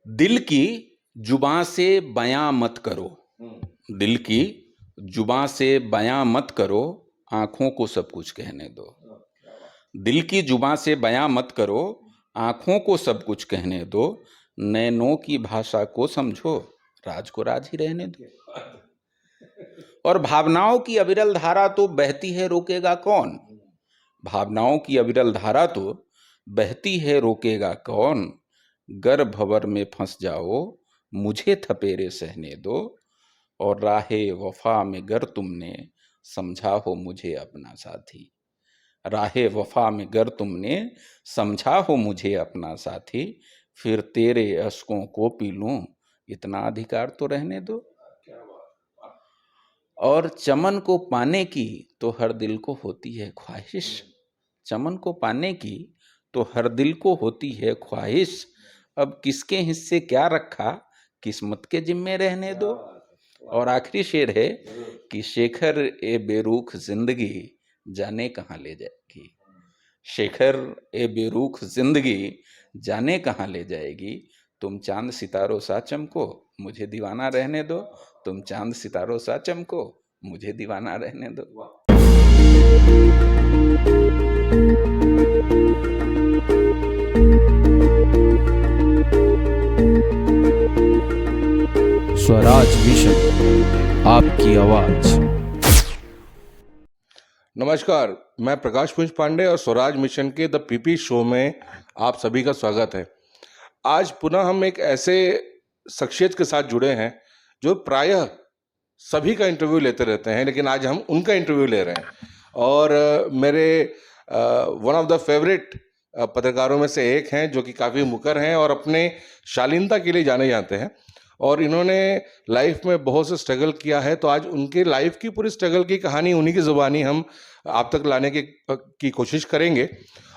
दिल की जुबां से बयां मत करो। दिल की जुबां से बयां मत करो, आंखों को सब कुछ कहने दो। दिल की जुबां से बयां मत करो, आंखों को सब कुछ कहने दो। नैनों की भाषा को समझो, राज को राज ही रहने दो। और भावनाओं की अविरल धारा तो बहती है, रोकेगा कौन? भावनाओं की अविरल धारा तो बहती है, रोकेगा कौन? गर भंवर में फंस जाओ, मुझे थपेरे सहने दो। और राहे वफा में गर तुमने समझा हो मुझे अपना साथी। राहे वफा में गर तुमने समझा हो मुझे अपना साथी, फिर तेरे अश्कों को पी लूं, इतना अधिकार तो रहने दो। और चमन को पाने की तो हर दिल को होती है ख्वाहिश। चमन को पाने की तो हर दिल को होती है ख्वाहिश। अब किसके हिस्से क्या रखा, किस्मत के जिम्मे रहने दो। और आखिरी शेर है कि शेखर ए बेरुख जिंदगी जाने कहाँ ले जाएगी। शेखर ए बेरुख जिंदगी जाने कहाँ ले जाएगी। तुम चांद सितारों सा चमको, मुझे दीवाना रहने दो। तुम चांद सितारों सा चमको, मुझे दीवाना रहने दो। स्वराज मिशन, आपकी आवाज। नमस्कार, मैं प्रकाश पुंज पांडे और स्वराज मिशन के द पीपी शो में आप सभी का स्वागत है। आज पुनः हम एक ऐसे शख्सियत के साथ जुड़े हैं जो प्रायः सभी का इंटरव्यू लेते रहते हैं, लेकिन आज हम उनका इंटरव्यू ले रहे हैं। और मेरे वन ऑफ द फेवरेट पत्रकारों में से एक हैं जो कि काफ़ी मुकर हैं और अपने शालीनता के लिए जाने जाते हैं। और इन्होंने लाइफ में बहुत से स्ट्रगल किया है, तो आज उनके लाइफ की पूरी स्ट्रगल की कहानी उन्हीं की ज़ुबानी हम आप तक लाने की कोशिश करेंगे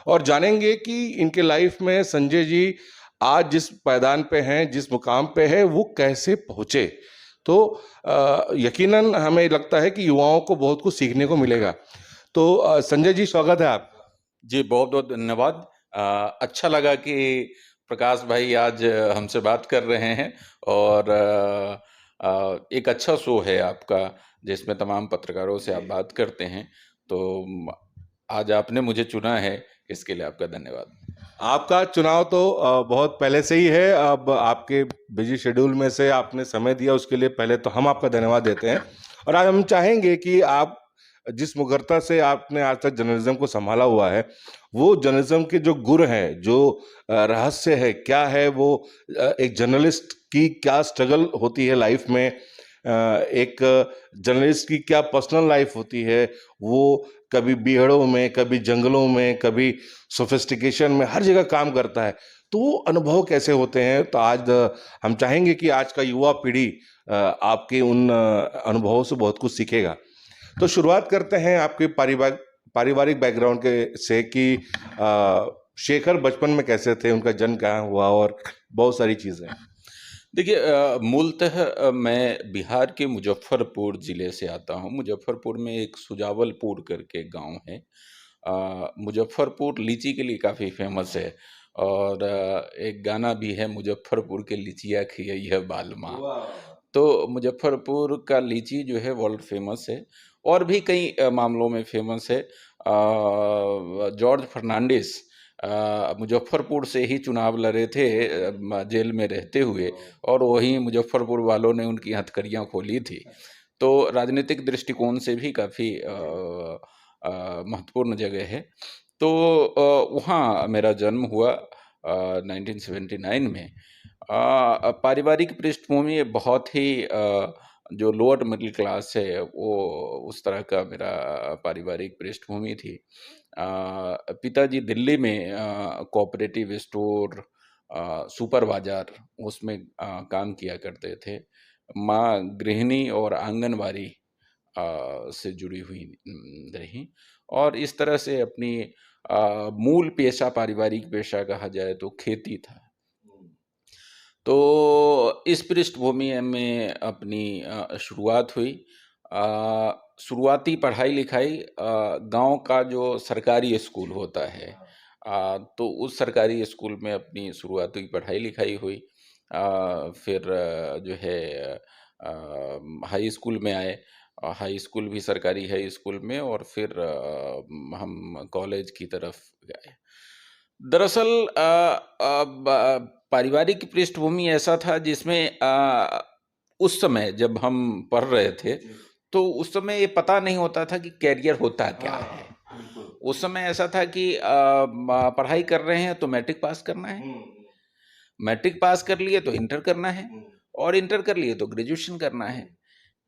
और जानेंगे कि इनके लाइफ में संजय जी आज जिस पायदान पे हैं, जिस मुकाम पे है, वो कैसे पहुँचे। तो यकीनन हमें लगता है कि युवाओं को बहुत कुछ सीखने को मिलेगा। तो संजय जी, स्वागत है आप। जी, बहुत बहुत धन्यवाद। अच्छा लगा कि प्रकाश भाई आज हमसे बात कर रहे हैं और एक अच्छा शो है आपका जिसमें तमाम पत्रकारों से आप बात करते हैं। तो आज आपने मुझे चुना है, इसके लिए आपका धन्यवाद। आपका चुनाव तो बहुत पहले से ही है। अब आपके बिजी शेड्यूल में से आपने समय दिया, उसके लिए पहले तो हम आपका धन्यवाद देते हैं। और आज हम चाहेंगे कि आप जिस मुखरता से आपने आज तक जर्नलिज्म को संभाला हुआ है, वो जर्नलिज्म के जो गुर हैं, जो रहस्य है, क्या है वो, एक जर्नलिस्ट की क्या स्ट्रगल होती है लाइफ में, एक जर्नलिस्ट की क्या पर्सनल लाइफ होती है, वो कभी बीहड़ों में, कभी जंगलों में, कभी सोफिस्टिकेशन में, हर जगह काम करता है। तो वो अनुभव कैसे होते हैं, तो आज हम चाहेंगे कि आज का युवा पीढ़ी आपके उन अनुभवों से बहुत कुछ सीखेगा। तो शुरुआत करते हैं आपके पारिवारिक बैकग्राउंड के से कि शेखर बचपन में कैसे थे, उनका जन्म कहाँ हुआ और बहुत सारी चीज़ें। देखिए, मूलतः मैं बिहार के मुजफ्फरपुर ज़िले से आता हूँ। मुजफ्फरपुर में एक सुजावलपुर करके गांव है। मुजफ्फरपुर लीची के लिए काफ़ी फेमस है और एक गाना भी है, मुजफ्फरपुर के लीचियाँ खियइह बालमा। तो मुजफ्फरपुर का लीची जो है वर्ल्ड फेमस है और भी कई मामलों में फेमस है। जॉर्ज फर्नांडिस मुजफ्फरपुर से ही चुनाव लड़े थे जेल में रहते हुए, और वहीं मुजफ्फरपुर वालों ने उनकी हथकड़ियाँ खोली थी। तो राजनीतिक दृष्टिकोण से भी काफ़ी महत्वपूर्ण जगह है। तो वहाँ मेरा जन्म हुआ 1979 में। पारिवारिक पृष्ठभूमि बहुत ही जो लोअर मिडिल क्लास है, वो उस तरह का मेरा पारिवारिक पृष्ठभूमि थी। पिताजी दिल्ली में कोऑपरेटिव स्टोर, सुपर बाजार, उसमें काम किया करते थे। माँ गृहिणी और आंगनवाड़ी से जुड़ी हुई रही, और इस तरह से अपनी मूल पेशा, पारिवारिक पेशा कहा जाए तो खेती था। तो इस पृष्ठभूमि में अपनी शुरुआत हुई। शुरुआती पढ़ाई लिखाई गांव का जो सरकारी स्कूल होता है, तो उस सरकारी स्कूल में अपनी शुरुआती पढ़ाई लिखाई हुई। फिर जो है हाई स्कूल में आए। हाई स्कूल भी सरकारी हाई स्कूल में, और फिर हम कॉलेज की तरफ गए। दरअसल पारिवारिक पृष्ठभूमि ऐसा था जिसमें उस समय जब हम पढ़ रहे थे तो उस समय ये पता नहीं होता था कि कैरियर होता क्या है। उस समय ऐसा था कि पढ़ाई कर रहे हैं तो मैट्रिक पास करना है, मैट्रिक पास कर लिए तो इंटर करना है, और इंटर कर लिए तो ग्रेजुएशन करना है।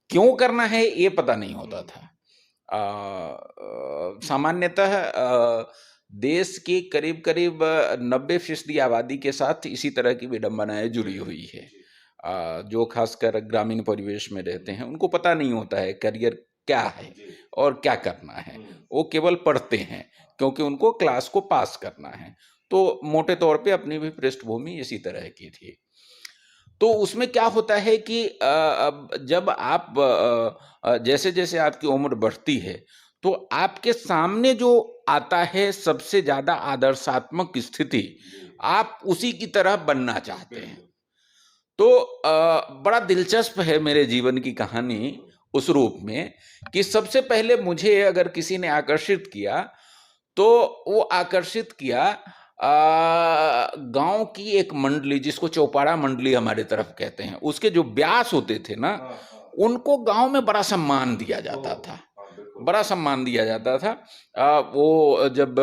क्यों करना है ये पता नहीं होता था। सामान्यतः देश की करीब करीब 90% आबादी के साथ इसी तरह की विडंबनाएं जुड़ी हुई है। जो खासकर ग्रामीण परिवेश में रहते हैं उनको पता नहीं होता है करियर क्या है और क्या करना है। वो केवल पढ़ते हैं क्योंकि उनको क्लास को पास करना है। तो मोटे तौर पे अपनी भी पृष्ठभूमि इसी तरह की थी। तो उसमें क्या होता है कि जब आप जैसे जैसे आपकी उम्र बढ़ती है तो आपके सामने जो आता है सबसे ज्यादा आदर्शात्मक स्थिति, आप उसी की तरह बनना चाहते हैं। तो बड़ा दिलचस्प है मेरे जीवन की कहानी उस रूप में कि सबसे पहले मुझे अगर किसी ने आकर्षित किया तो वो आकर्षित किया गांव की एक मंडली, जिसको चौपाड़ा मंडली हमारे तरफ कहते हैं, उसके जो व्यास होते थे ना, उनको गांव में बड़ा सम्मान दिया जाता था, बड़ा सम्मान दिया जाता था। वो जब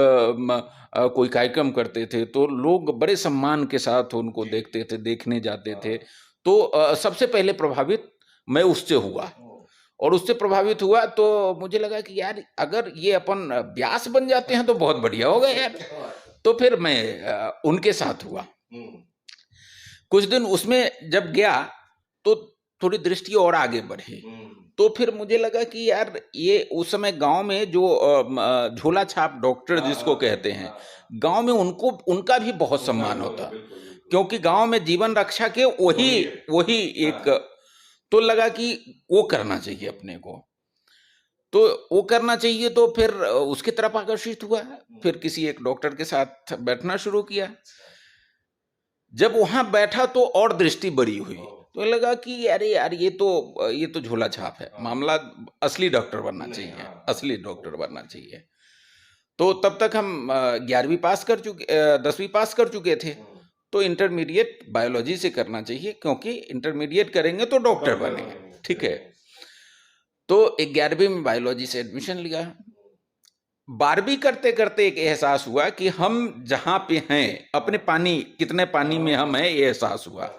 कोई कार्यक्रम करते थे तो लोग बड़े सम्मान के साथ उनको देखते थे, देखने जाते थे। तो सबसे पहले प्रभावित मैं उससे हुआ, और उससे प्रभावित हुआ तो मुझे लगा कि यार अगर ये अपन व्यास बन जाते हैं तो बहुत बढ़िया होगा यार। तो फिर मैं उनके साथ हुआ। कुछ दिन उसमें जब गया तो थोड़ी दृष्टि और आगे बढ़ी। तो फिर मुझे लगा कि यार ये उस समय गांव में जो झोला छाप डॉक्टर जिसको कहते हैं, गांव में उनको उनका भी बहुत सम्मान होता, क्योंकि गांव में जीवन रक्षा के वही एक। तो लगा कि वो करना चाहिए अपने को, तो वो करना चाहिए। तो फिर उसकी तरफ आकर्षित हुआ। फिर किसी एक डॉक्टर के साथ बैठना शुरू किया। जब वहां बैठा तो और दृष्टि बड़ी हुई, तो लगा कि अरे यार ये तो झोला छाप है, मामला असली डॉक्टर बनना चाहिए, असली डॉक्टर बनना चाहिए। तो तब तक हम 11वीं पास कर चुके, 10वीं पास कर चुके थे। तो इंटरमीडिएट बायोलॉजी से करना चाहिए, क्योंकि इंटरमीडिएट करेंगे तो डॉक्टर बनेंगे, ठीक है। तो 11वीं में बायोलॉजी से एडमिशन लिया। 12वीं करते करते एक एहसास हुआ कि हम जहां पे हैं अपने कितने पानी में हम हैं, ये एहसास हुआ।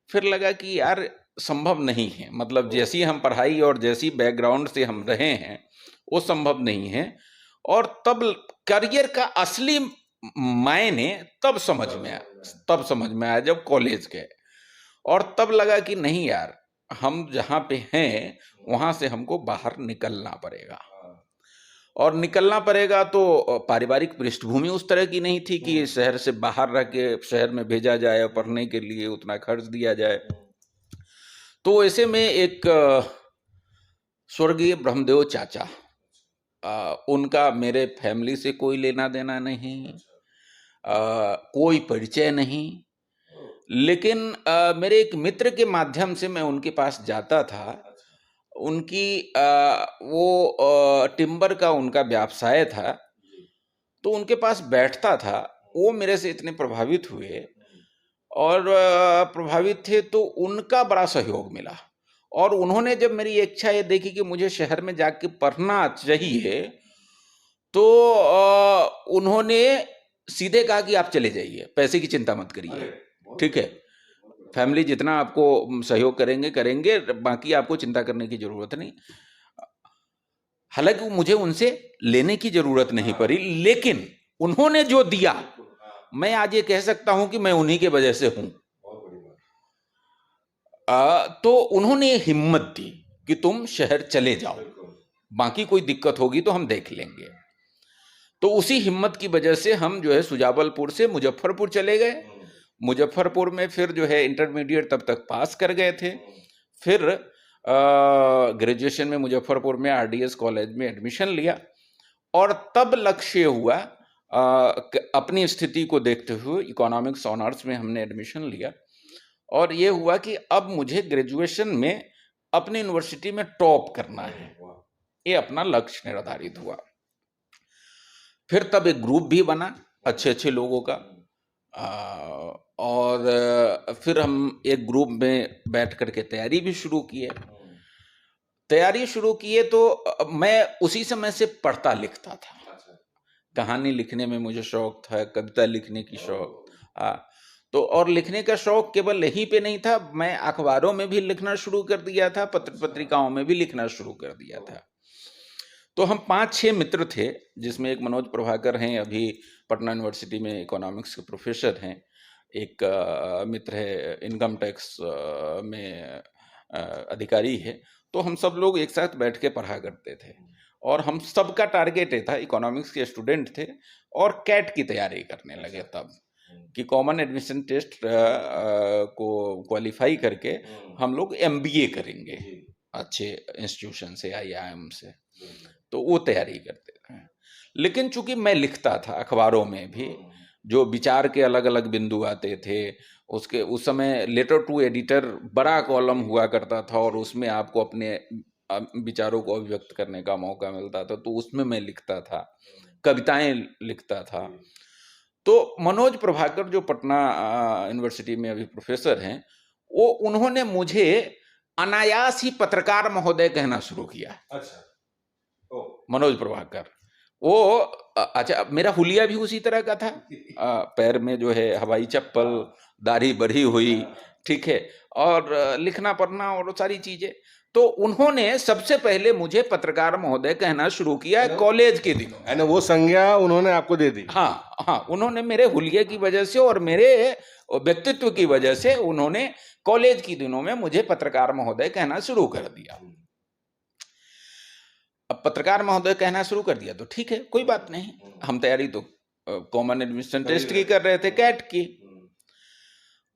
फिर लगा कि यार संभव नहीं है, मतलब जैसी हम पढ़ाई और जैसी बैकग्राउंड से हम रहे हैं वो संभव नहीं है। और तब करियर का असली मायने तब समझ में आया जब कॉलेज गए। और तब लगा कि नहीं यार, हम जहां पे हैं वहां से हमको बाहर निकलना पड़ेगा। और निकलना पड़ेगा तो पारिवारिक पृष्ठभूमि उस तरह की नहीं थी कि शहर से बाहर रह के शहर में भेजा जाए और पढ़ने के लिए उतना खर्च दिया जाए। तो ऐसे में एक स्वर्गीय ब्रह्मदेव चाचा, उनका मेरे फैमिली से कोई लेना देना नहीं, कोई परिचय नहीं, लेकिन मेरे एक मित्र के माध्यम से मैं उनके पास जाता था। उनकी वो टिम्बर का उनका व्यवसाय था, तो उनके पास बैठता था। वो मेरे से इतने प्रभावित हुए और प्रभावित थे तो उनका बड़ा सहयोग मिला। और उन्होंने जब मेरी इच्छा ये देखी कि मुझे शहर में जाके पढ़ना चाहिए, तो उन्होंने सीधे कहा कि आप चले जाइए, पैसे की चिंता मत करिए, ठीक है, फैमिली जितना आपको सहयोग करेंगे, बाकी आपको चिंता करने की जरूरत नहीं। हालांकि मुझे उनसे लेने की जरूरत नहीं पड़ी, लेकिन उन्होंने जो दिया, मैं आज ये कह सकता हूं कि मैं उन्हीं के वजह से हूं। तो उन्होंने हिम्मत दी कि तुम शहर चले जाओ, बाकी कोई दिक्कत होगी तो हम देख लेंगे। तो उसी हिम्मत की वजह से हम जो है सुजावलपुर से मुजफ्फरपुर चले गए। मुजफ्फरपुर में फिर जो है इंटरमीडिएट तब तक पास कर गए थे। फिर ग्रेजुएशन में मुजफ्फरपुर में आरडीएस कॉलेज में एडमिशन लिया। और तब लक्ष्य हुआ, अपनी स्थिति को देखते हुए इकोनॉमिक्स ऑनर्स में हमने एडमिशन लिया। और ये हुआ कि अब मुझे ग्रेजुएशन में अपनी यूनिवर्सिटी में टॉप करना है, ये अपना लक्ष्य निर्धारित हुआ। फिर तब एक ग्रुप भी बना अच्छे अच्छे लोगों का, और फिर हम एक ग्रुप में बैठ करके तैयारी भी शुरू किए। तैयारी शुरू किए तो मैं उसी समय से पढ़ता लिखता था। कहानी लिखने में मुझे शौक था, कविता लिखने की शौक, तो और लिखने का शौक केवल यहीं पे नहीं था, मैं अखबारों में भी लिखना शुरू कर दिया था, पत्र पत्रिकाओं में भी लिखना शुरू कर दिया था। तो हम 5-6 मित्र थे, जिसमें एक मनोज प्रभाकर हैं, अभी पटना यूनिवर्सिटी में इकोनॉमिक्स के प्रोफेसर हैं। एक मित्र है इनकम टैक्स में अधिकारी है। तो हम सब लोग एक साथ बैठ के पढ़ा करते थे, और हम सबका टारगेट ये था, इकोनॉमिक्स के स्टूडेंट थे और कैट की तैयारी करने लगे तब, कि कॉमन एडमिशन टेस्ट को क्वालिफाई करके हम लोग MBA करेंगे अच्छे इंस्टीट्यूशन से, IIM से। तो वो तैयारी करते थे। लेकिन चूंकि मैं लिखता था अखबारों में भी, जो विचार के अलग अलग बिंदु आते थे, उसके उस समय लेटर टू एडिटर बड़ा कॉलम हुआ करता था, और उसमें आपको अपने विचारों को अभिव्यक्त करने का मौका मिलता था, तो उसमें मैं लिखता था, कविताएं लिखता था। तो मनोज प्रभाकर जो पटना यूनिवर्सिटी में अभी प्रोफेसर हैं, वो उन्होंने मुझे अनायास ही पत्रकार महोदय कहना शुरू किया। अच्छा, मनोज प्रभाकर, वो अच्छा, मेरा हुलिया भी उसी तरह का था, पैर में जो है हवाई चप्पल, दाढ़ी बढ़ी हुई, ठीक है, और लिखना पढ़ना और सारी चीजें। तो उन्होंने सबसे पहले मुझे पत्रकार महोदय कहना शुरू किया कॉलेज के दिनों। यानी वो संज्ञा उन्होंने आपको दे दी? हाँ हाँ, उन्होंने मेरे हुलिये की वजह से और मेरे व्यक्तित्व की वजह से उन्होंने कॉलेज के दिनों में मुझे पत्रकार महोदय कहना शुरू कर दिया। अब पत्रकार महोदय कहना शुरू कर दिया तो ठीक है, कोई बात नहीं। हम तैयारी तो कॉमन एडमिशन टेस्ट की कर रहे थे, कैट की।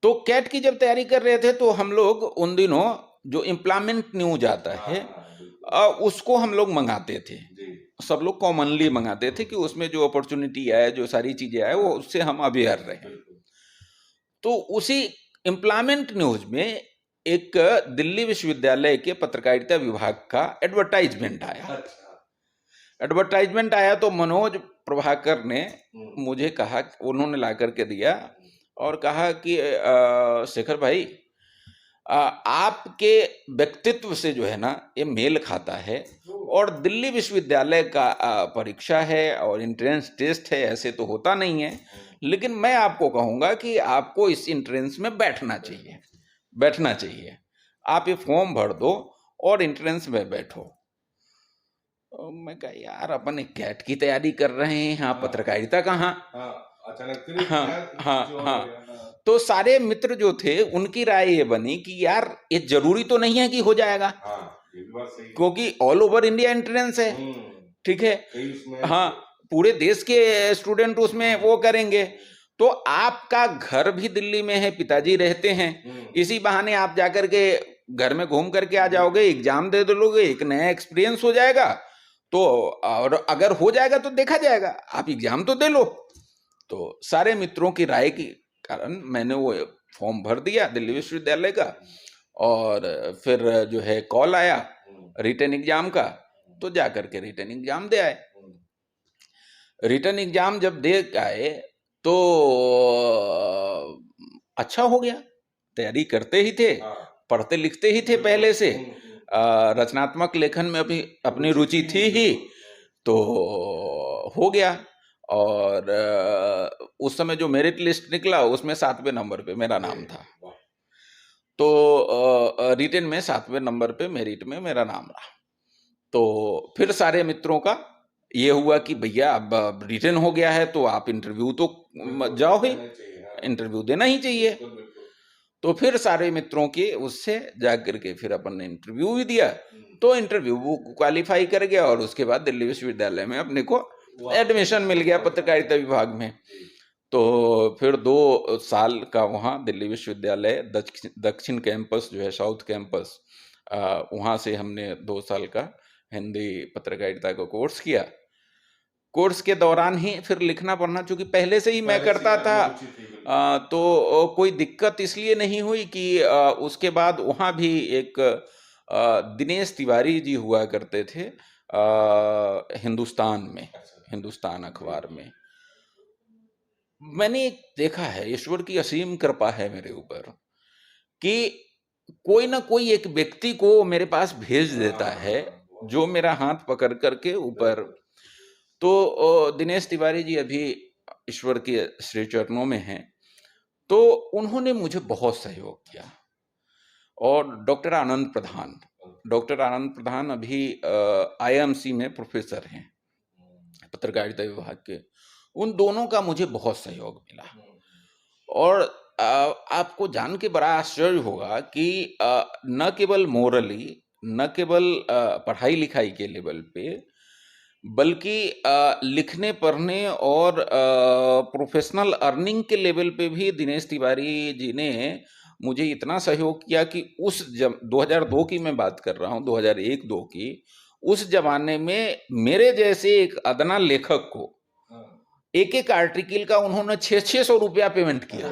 तो कैट की जब तैयारी कर रहे थे, तो हम लोग उन दिनों जो एम्प्लॉयमेंट न्यूज आता है, उसको हम लोग मंगाते थे, सब लोग कॉमनली मंगाते थे, कि उसमें जो अपॉर्चुनिटी आए, जो सारी चीजें आए, वो उससे हम अवेयर रहे। तो उसी एम्प्लॉयमेंट न्यूज में एक दिल्ली विश्वविद्यालय के पत्रकारिता विभाग का एडवर्टाइजमेंट आया। एडवर्टाइजमेंट आया तो मनोज प्रभाकर ने मुझे कहा, उन्होंने ला करके दिया और कहा कि शेखर भाई, आपके व्यक्तित्व से जो है ना, ये मेल खाता है, और दिल्ली विश्वविद्यालय का परीक्षा है और एंट्रेंस टेस्ट है, ऐसे तो होता नहीं है, लेकिन मैं आपको कहूँगा कि आपको इस एंट्रेंस में बैठना चाहिए, बैठना चाहिए। आप ये फॉर्म भर दो और एंट्रेंस में बैठो। मैं कहा, यार अपन कैट की तैयारी कर रहे हैं, हाँ, पत्रकारिता कहाँ। हाँ। तो सारे मित्र जो थे, उनकी राय ये बनी कि यार, ये जरूरी तो नहीं है कि हो जाएगा, क्योंकि ऑल ओवर इंडिया एंट्रेंस है, ठीक है, हाँ, पूरे देश के स्टूडेंट उसमें वो करेंगे। तो आपका घर भी दिल्ली में है, पिताजी रहते हैं, इसी बहाने आप जाकर के घर में घूम करके आ जाओगे, एग्जाम दे दोगे, एक नया एक्सपीरियंस हो जाएगा। तो और अगर हो जाएगा तो देखा जाएगा, आप एग्जाम तो दे लो। तो सारे मित्रों की राय के कारण मैंने वो फॉर्म भर दिया दिल्ली विश्वविद्यालय का, और फिर जो है कॉल आया रिटन एग्जाम का, तो जा करके रिटन एग्जाम दे आए। रिटन एग्जाम जब दे आए तो अच्छा हो गया, तैयारी करते ही थे, पढ़ते लिखते ही थे पहले से, रचनात्मक लेखन में अभी अपनी रुचि थी ही, तो हो गया। और उस समय जो मेरिट लिस्ट निकला, उसमें 7वें नंबर पे मेरा नाम था। तो रिटन में 7वें नंबर पे मेरिट में मेरा नाम रहा। तो फिर सारे मित्रों का ये हुआ कि भैया, अब रिटन हो गया है तो आप इंटरव्यू तो जाओ ही, इंटरव्यू देना ही चाहिए। तो फिर सारे मित्रों के उससे जाकर के फिर अपन ने इंटरव्यू भी दिया, तो इंटरव्यू क्वालिफाई कर गया, और उसके बाद दिल्ली विश्वविद्यालय में अपने को एडमिशन मिल गया पत्रकारिता विभाग में। तो फिर 2 साल का वहाँ दिल्ली विश्वविद्यालय दक्षिण कैंपस जो है, साउथ कैंपस, वहाँ से हमने 2 साल का हिंदी पत्रकारिता का कोर्स किया। कोर्स के दौरान ही फिर लिखना पढ़ना, चूंकि पहले से ही मैं करता था, तो कोई दिक्कत इसलिए नहीं हुई कि उसके बाद वहाँ भी एक दिनेश तिवारी जी हुआ करते थे हिंदुस्तान अखबार में। मैंने देखा है, ईश्वर की असीम कृपा है मेरे ऊपर कि कोई ना कोई एक व्यक्ति को मेरे पास भेज देता है जो मेरा हाथ पकड़ करके ऊपर। तो दिनेश तिवारी जी अभी ईश्वर के श्री चरणों में हैं, तो उन्होंने मुझे बहुत सहयोग किया। और डॉक्टर आनंद प्रधान अभी आईएमसी में प्रोफेसर हैं पत्रकारिता विभाग के। उन दोनों का मुझे बहुत सहयोग मिला। और आपको जान के बड़ा आश्चर्य होगा कि न केवल मोरली, न केवल पढ़ाई लिखाई के लेवल पे, बल्कि लिखने पढ़ने और प्रोफेशनल अर्निंग के लेवल पे भी दिनेश तिवारी जी ने मुझे इतना सहयोग किया कि 2002 की मैं बात कर रहा हूँ, 2001-2 की, उस जमाने में मेरे जैसे एक अदना लेखक को एक आर्टिकल का उन्होंने 600 रुपया पेमेंट किया।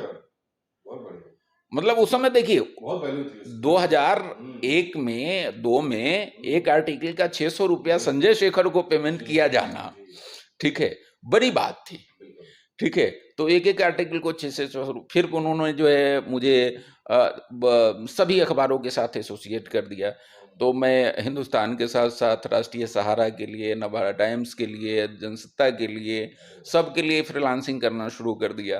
मतलब उस समय देखिए 2001 में 2 में एक आर्टिकल का 600 रुपया संजय शेखर को पेमेंट किया जाना, ठीक है, बड़ी बात थी। ठीक है, तो एक आर्टिकल को 600। फिर उन्होंने जो है मुझे सभी अखबारों के साथ एसोसिएट कर दिया। तो मैं हिंदुस्तान के साथ साथ राष्ट्रीय सहारा के लिए, नवभारत टाइम्स के लिए, जनसत्ता के लिए, सब के लिए फ्रीलांसिंग करना शुरू कर दिया।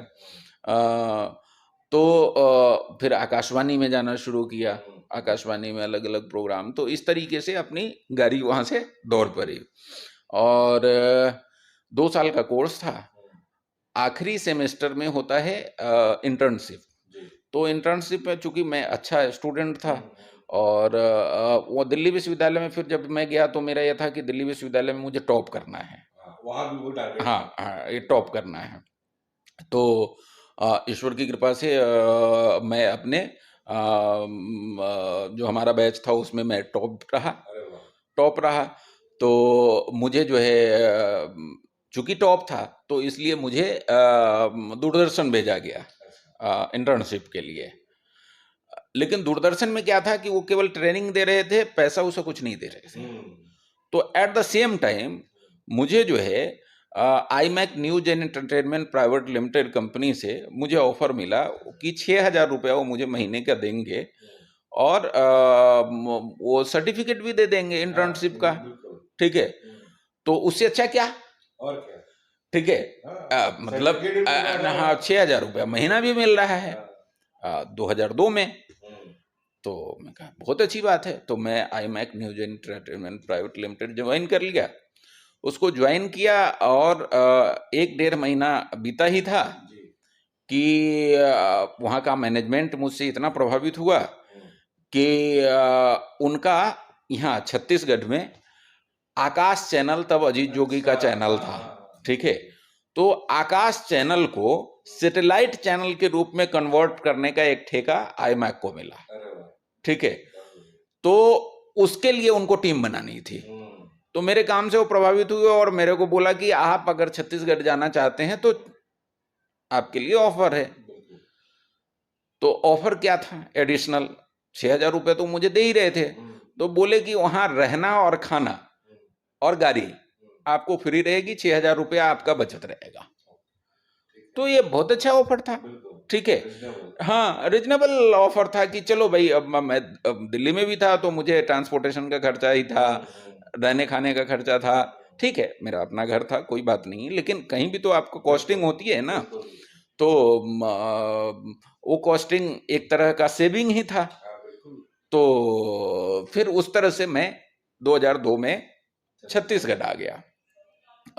तो फिर आकाशवाणी में जाना शुरू किया, आकाशवाणी में अलग अलग प्रोग्राम। तो इस तरीके से अपनी गाड़ी वहाँ से दौड़ पड़ी। और 2 साल का कोर्स था। आखिरी सेमेस्टर में होता है इंटर्नशिप। तो इंटर्नशिप में चूंकि मैं अच्छा स्टूडेंट था और वो दिल्ली विश्वविद्यालय में फिर जब मैं गया तो मेरा यह था कि दिल्ली विश्वविद्यालय में मुझे टॉप करना है। वहाँ भी वो टारगेट। हाँ, ये टॉप करना है। तो ईश्वर की कृपा से मैं अपने जो हमारा बैच था उसमें मैं टॉप रहा। तो मुझे जो है चूंकि टॉप था तो इसलिए मुझे दूरदर्शन भेजा गया इंटर्नशिप के लिए। लेकिन दूरदर्शन में क्या था कि वो केवल ट्रेनिंग दे रहे थे, पैसा उसे कुछ नहीं दे रहे थे। तो एट द सेम टाइम मुझे जो है iMac news and entertainment private limited company से मुझे ऑफर मिला कि 6,000 रुपया वो मुझे महीने का देंगे और वो सर्टिफिकेट भी दे देंगे इंटर्नशिप का। ठीक है, तो उससे अच्छा क्या, और क्या, ठीक है, मतलब हाँ 6,000 रुपया महीना भी मिल रहा है 2002 में। तो मैं कहा बहुत अच्छी बात है। तो मैं iMac news and entertainment private limited join कर लिया। उसको ज्वाइन किया और 1-1.5 महीना बीता ही था कि वहाँ का मैनेजमेंट मुझसे इतना प्रभावित हुआ कि उनका यहाँ छत्तीसगढ़ में आकाश चैनल, तब अजीत जोगी का चैनल था, ठीक है, तो आकाश चैनल को सैटेलाइट चैनल के रूप में कन्वर्ट करने का एक ठेका आईमैक को मिला। ठीक है, तो उसके लिए उनको टीम बनानी थी। तो मेरे काम से वो प्रभावित हुए और मेरे को बोला कि आप अगर छत्तीसगढ़ जाना चाहते हैं तो आपके लिए ऑफर है। तो ऑफर क्या था, एडिशनल 6,000 रुपये तो मुझे दे ही रहे थे। तो बोले कि वहां रहना और खाना और गाड़ी आपको फ्री रहेगी, 6,000 रुपया आपका बचत रहेगा। तो ये बहुत अच्छा ऑफर था। ठीक है, हाँ, रिजनेबल ऑफर था कि चलो भाई, अब मैं दिल्ली में भी था तो मुझे ट्रांसपोर्टेशन का खर्चा ही था, रहने खाने का खर्चा था। ठीक है, मेरा अपना घर था, कोई बात नहीं, लेकिन कहीं भी तो आपको कॉस्टिंग होती है ना। तो वो कॉस्टिंग एक तरह का सेविंग ही था। तो फिर उस तरह से मैं 2002 में छत्तीसगढ़ आ गया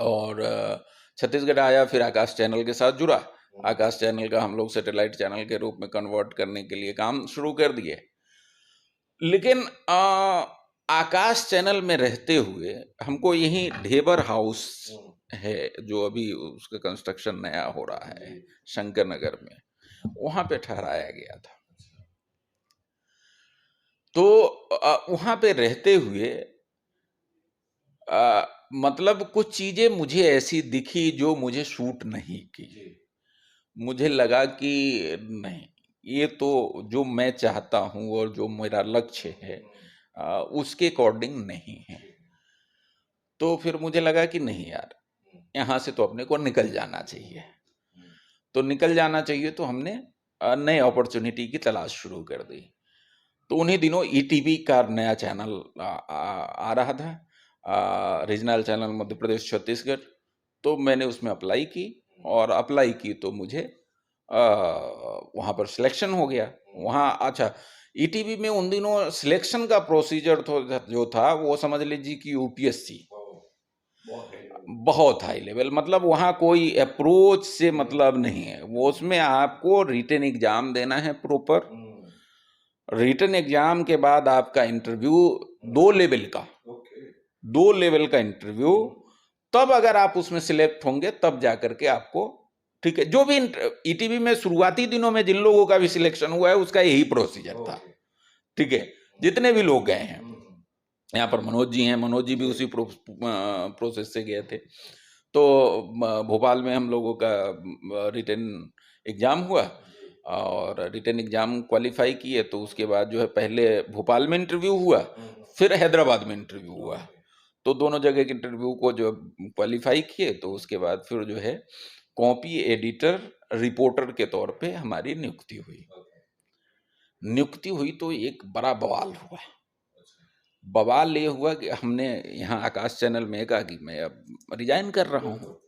और छत्तीसगढ़ आया, फिर आकाश चैनल के साथ जुड़ा। आकाश चैनल का हम लोग सैटेलाइट चैनल के रूप में कन्वर्ट करने के लिए काम शुरू कर दिए। लेकिन आकाश चैनल में रहते हुए हमको यही ढेबर हाउस है जो अभी उसका कंस्ट्रक्शन नया हो रहा है शंकर नगर में, वहां पे ठहराया गया था। तो वहां पे रहते हुए मतलब कुछ चीजें मुझे ऐसी दिखी जो मुझे शूट नहीं की। मुझे लगा कि नहीं, ये तो जो मैं चाहता हूँ और जो मेरा लक्ष्य है उसके अकॉर्डिंग नहीं है। तो फिर मुझे लगा कि नहीं यार, यहाँ से तो अपने को निकल जाना चाहिए। तो निकल जाना चाहिए तो हमने नए अपॉर्चुनिटी की तलाश शुरू कर दी। तो उन्हीं दिनों ईटीवी का नया चैनल आ रहा था, रीजनल चैनल मध्य प्रदेश छत्तीसगढ़। तो मैंने उसमें अप्लाई की और अप्लाई की तो मुझे वहाँ पर सिलेक्शन हो गया। वहाँ अच्छा, ईटीवी में उन दिनों सिलेक्शन का प्रोसीजर जो था वो समझ लीजिए कि यूपीएससी, बहुत हाई लेवल। मतलब वहाँ कोई अप्रोच से मतलब नहीं है, वो उसमें आपको रिटन एग्जाम देना है प्रॉपर। रिटन एग्जाम के बाद आपका इंटरव्यू 2 लेवल का, 2 लेवल का इंटरव्यू, तब अगर आप उसमें सिलेक्ट होंगे तब जाकर के आपको, ठीक है। जो भी ईटीवी में शुरुआती दिनों में जिन लोगों का भी सिलेक्शन हुआ है उसका यही प्रोसीजर था, ठीक है। जितने भी लोग गए हैं, यहाँ पर मनोज जी हैं, मनोज जी भी उसी प्रोसेस से गए थे। तो भोपाल में हम लोगों का रिटन एग्जाम हुआ और रिटन एग्जाम क्वालिफाई किए तो उसके बाद जो है पहले भोपाल में इंटरव्यू हुआ, फिर हैदराबाद में इंटरव्यू हुआ। तो दोनों जगह के इंटरव्यू को जो क्वालिफाई किए तो उसके बाद फिर जो है कॉपी एडिटर रिपोर्टर के तौर पे हमारी नियुक्ति हुई। नियुक्ति हुई तो एक बड़ा बवाल हुआ। बवाल ये हुआ कि हमने यहाँ आकाश चैनल में कहा कि मैं अब रिजाइन कर रहा हूँ।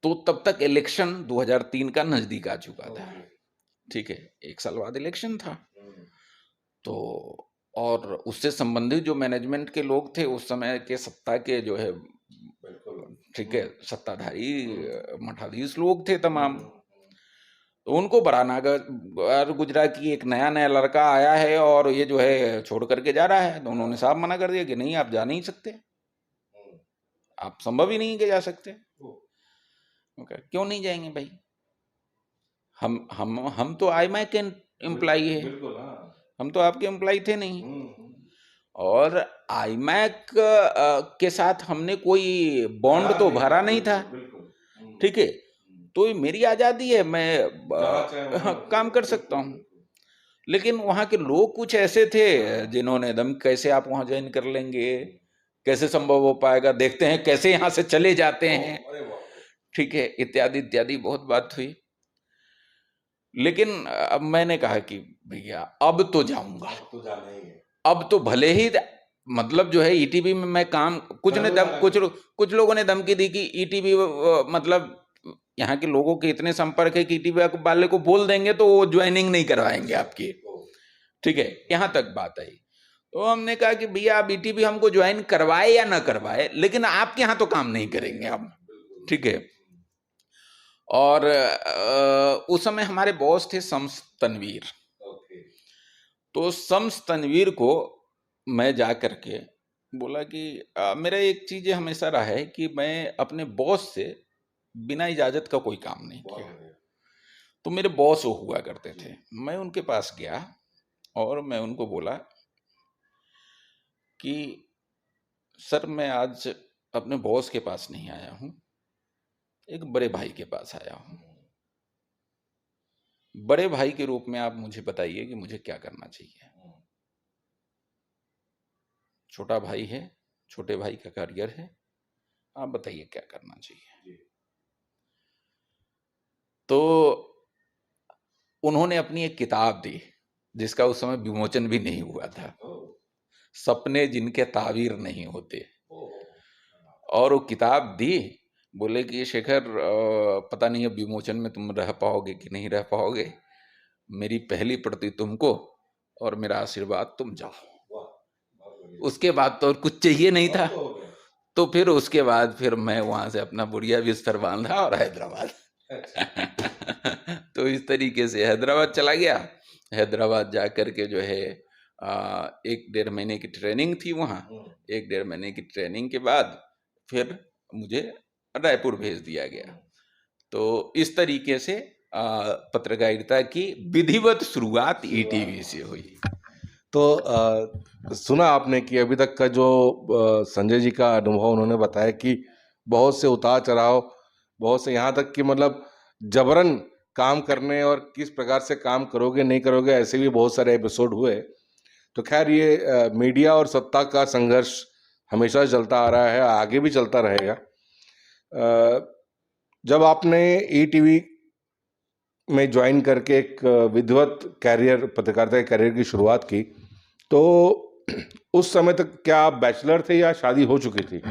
तो तब तक इलेक्शन 2003 का नजदीक आ चुका था, ठीक है, 1 साल बाद इलेक्शन था। तो और उससे संबंधित जो मैनेजमेंट के लोग थे उस समय के सत्ता के जो है, ठीक है, सत्ताधारी मठाधीश लोग थे तमाम। तो उनको बड़ा नागर गुजरा कि एक नया नया लड़का आया है और ये जो है छोड़ करके जा रहा है। तो उन्होंने साफ मना कर दिया कि नहीं, आप जा नहीं सकते, आप संभव ही नहीं कि जा सकते। क्यों नहीं जाएंगे भाई, हम तो आईमैक के एम्प्लाई है, हम तो आपके एम्प्लाई थे नहीं। और आईमैक के साथ हमने कोई बॉन्ड तो भरा नहीं था, ठीक है। तो मेरी आज़ादी है, मैं काम कर सकता हूँ। लेकिन वहाँ के लोग कुछ ऐसे थे जिन्होंने एकदम, कैसे आप वहाँ ज्वाइन कर लेंगे, कैसे संभव हो पाएगा, देखते हैं कैसे यहाँ से चले जाते हैं, ठीक है, इत्यादि इत्यादि बहुत बात हुई। लेकिन अब मैंने कहा कि भैया अब तो जाऊंगा, अब तो भले ही मतलब जो है ईटीवी में मैं काम, कुछ लोगों ने धमकी दी कि ईटीवी मतलब यहाँ के लोगों के इतने संपर्क है कि ईटीवी वाले को बोल देंगे तो वो ज्वाइनिंग नहीं करवाएंगे आपकी, ठीक है, यहाँ तक बात आई। तो हमने कहा कि भैया आप ईटीवी हमको ज्वाइन करवाए या ना करवाए, लेकिन आपके यहाँ तो काम नहीं करेंगे हम, ठीक है। और उस समय हमारे बॉस थे शम्स तनवीर। तो शम्स तनवीर को मैं जा करके बोला कि मेरा एक चीज हमेशा रहा है कि मैं अपने बॉस से बिना इजाजत का कोई काम नहीं किया। तो मेरे बॉस वो हुआ करते थे। मैं उनके पास गया और मैं उनको बोला कि सर मैं आज अपने बॉस के पास नहीं आया हूं, एक बड़े भाई के पास आया हूं। बड़े भाई के रूप में आप मुझे बताइए कि मुझे क्या करना चाहिए। छोटा भाई है, छोटे भाई का करियर है, आप बताइए क्या करना चाहिए। तो उन्होंने अपनी एक किताब दी जिसका उस समय विमोचन भी नहीं हुआ था, सपने जिनके ताबीर नहीं होते। और वो किताब दी, बोले कि शेखर पता नहीं अब विमोचन में तुम रह पाओगे कि नहीं रह पाओगे, मेरी पहली प्रति तुमको और मेरा आशीर्वाद, तुम जाओ। उसके बाद तो और कुछ चाहिए नहीं था। तो फिर उसके बाद फिर मैं वहां से अपना बुढ़िया बिस्तर बांधा और हैदराबाद तो इस तरीके से हैदराबाद चला गया। हैदराबाद जा कर के जो है 1-1.5 महीने की ट्रेनिंग थी वहाँ। 1-1.5 महीने की ट्रेनिंग के बाद फिर मुझे रायपुर भेज दिया गया। तो इस तरीके से पत्रकारिता की विधिवत शुरुआत ईटीवी से हुई। तो सुना आपने कि अभी तक का जो संजय जी का अनुभव उन्होंने बताया कि बहुत से उतार चढ़ाव, बहुत से, यहाँ तक कि मतलब जबरन काम करने और किस प्रकार से काम करोगे नहीं करोगे, ऐसे भी बहुत सारे एपिसोड हुए। तो खैर ये मीडिया और सत्ता का संघर्ष हमेशा चलता आ रहा है, आगे भी चलता रहेगा। जब आपने ईटीवी में ज्वाइन करके एक विधिवत कैरियर, पत्रकारिता के कैरियर की शुरुआत की, तो उस समय तक क्या आप बैचलर थे या शादी हो चुकी थी?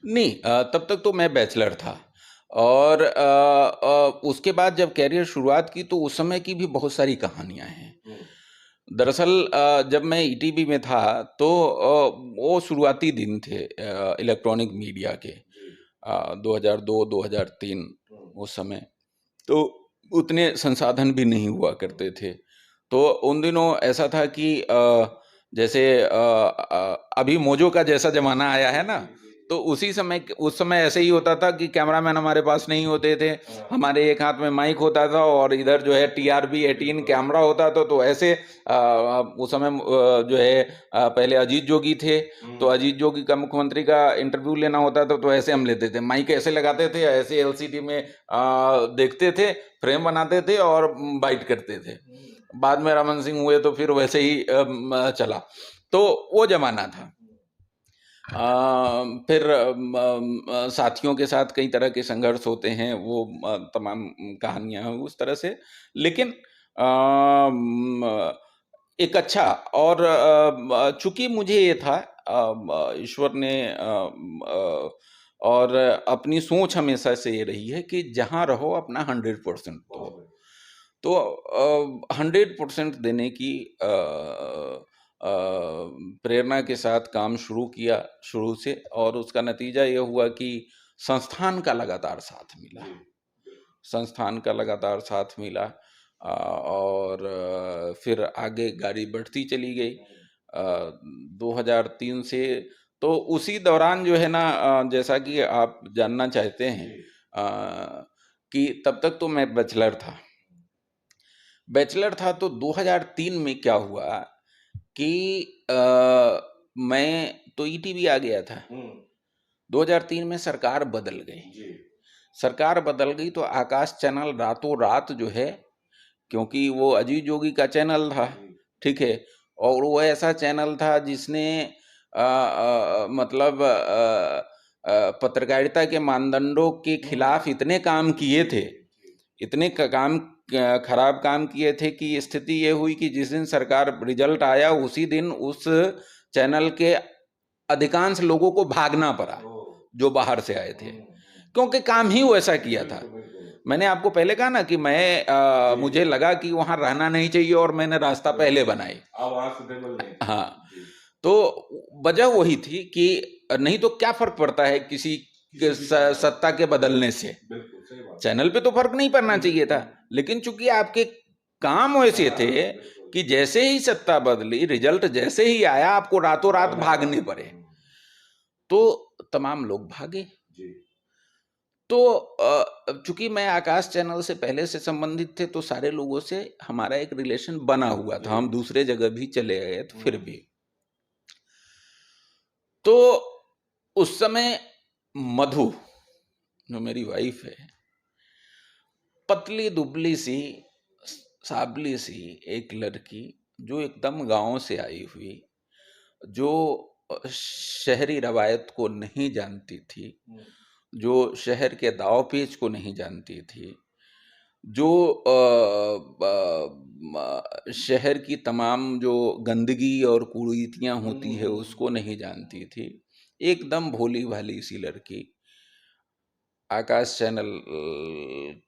नहीं, तब तक तो मैं बैचलर था। और उसके बाद जब कैरियर शुरुआत की तो उस समय की भी बहुत सारी कहानियां हैं। दरअसल जब मैं ईटीवी में था तो वो शुरुआती दिन थे इलेक्ट्रॉनिक मीडिया के, 2002-2003 उस समय। तो उतने संसाधन भी नहीं हुआ करते थे। तो उन दिनों ऐसा था कि जैसे अभी मोजो का जैसा जमाना आया है ना, तो उस समय ऐसे ही होता था कि कैमरामैन हमारे पास नहीं होते थे, हमारे एक हाथ में माइक होता था और इधर जो है TRB 18 कैमरा होता था। तो ऐसे उस समय जो है पहले अजीत जोगी थे, तो अजीत जोगी का मुख्यमंत्री का इंटरव्यू लेना होता था, तो ऐसे हम लेते थे, माइक ऐसे लगाते थे, ऐसे LCD में देखते थे, फ्रेम बनाते थे और बाइट करते थे। बाद में रमन सिंह हुए तो फिर वैसे ही चला। तो वो जमाना था। फिर साथियों के साथ कई तरह के संघर्ष होते हैं, वो तमाम कहानियां हैं उस तरह से। लेकिन एक अच्छा और चूंकि मुझे ये था, ईश्वर ने और अपनी सोच हमेशा से ये रही है कि जहां रहो अपना 100% दो। तो 100% देने की प्रेरणा के साथ काम शुरू किया शुरू से, और उसका नतीजा ये हुआ कि संस्थान का लगातार साथ मिला, संस्थान का लगातार साथ मिला। और फिर आगे गाड़ी बढ़ती चली गई। 2003 से तो उसी दौरान जो है ना, जैसा कि आप जानना चाहते हैं, कि तब तक तो मैं बैचलर था। तो 2003 में क्या हुआ कि मैं तो ईटीवी आ गया था। 2003 में सरकार बदल गई तो आकाश चैनल रातों रात जो है, क्योंकि वो अजीत जोगी का चैनल था, ठीक है, और वो ऐसा चैनल था जिसने मतलब पत्रकारिता के मानदंडों के खिलाफ इतने काम किए थे, इतने खराब काम किए थे कि स्थिति ये हुई कि जिस दिन सरकार रिजल्ट आया उसी दिन उस चैनल के अधिकांश लोगों को भागना पड़ा जो बाहर से आए थे, क्योंकि काम ही वैसा किया था। मैंने आपको पहले कहा ना कि मुझे लगा कि वहां रहना नहीं चाहिए और मैंने रास्ता पहले बनाई। हाँ, तो वजह वही थी कि नहीं तो क्या फर्क पड़ता है किसी सत्ता के बदलने से, चैनल पे तो फर्क नहीं पड़ना चाहिए था। लेकिन चूंकि आपके काम वैसे थे कि जैसे ही सत्ता बदली, रिजल्ट जैसे ही आया, आपको रातों रात भागने पड़े, तो तमाम लोग भागे। तो चूंकि मैं आकाश चैनल से पहले से संबंधित थे, तो सारे लोगों से हमारा एक रिलेशन बना हुआ था, हम दूसरे जगह भी चले गए तो फिर भी। तो उस समय मधु, जो मेरी वाइफ है, पतली दुबली सी साबली सी एक लड़की, जो एकदम गांव से आई हुई, जो शहरी रवायत को नहीं जानती थी, जो शहर के दाव पेच को नहीं जानती थी, जो शहर की तमाम जो गंदगी और कुरीतियां होती है उसको नहीं जानती थी, एकदम भोली भाली सी लड़की आकाश चैनल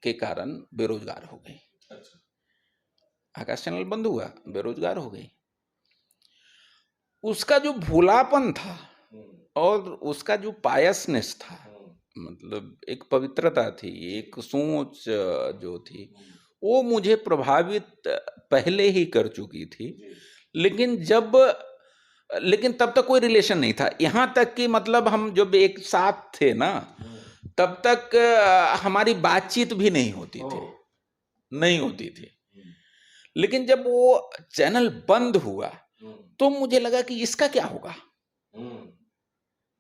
के कारण बेरोजगार हो गई। आकाश चैनल बंद हुआ, बेरोजगार हो गई। उसका जो भोलापन था और उसका जो पायसनेस था, मतलब एक पवित्रता थी, एक सोच जो थी, वो मुझे प्रभावित पहले ही कर चुकी थी। लेकिन तब तक कोई रिलेशन नहीं था, यहाँ तक कि मतलब हम जब एक साथ थे ना, तब तक हमारी बातचीत भी नहीं होती थी। लेकिन जब वो चैनल बंद हुआ तो मुझे लगा कि इसका क्या होगा,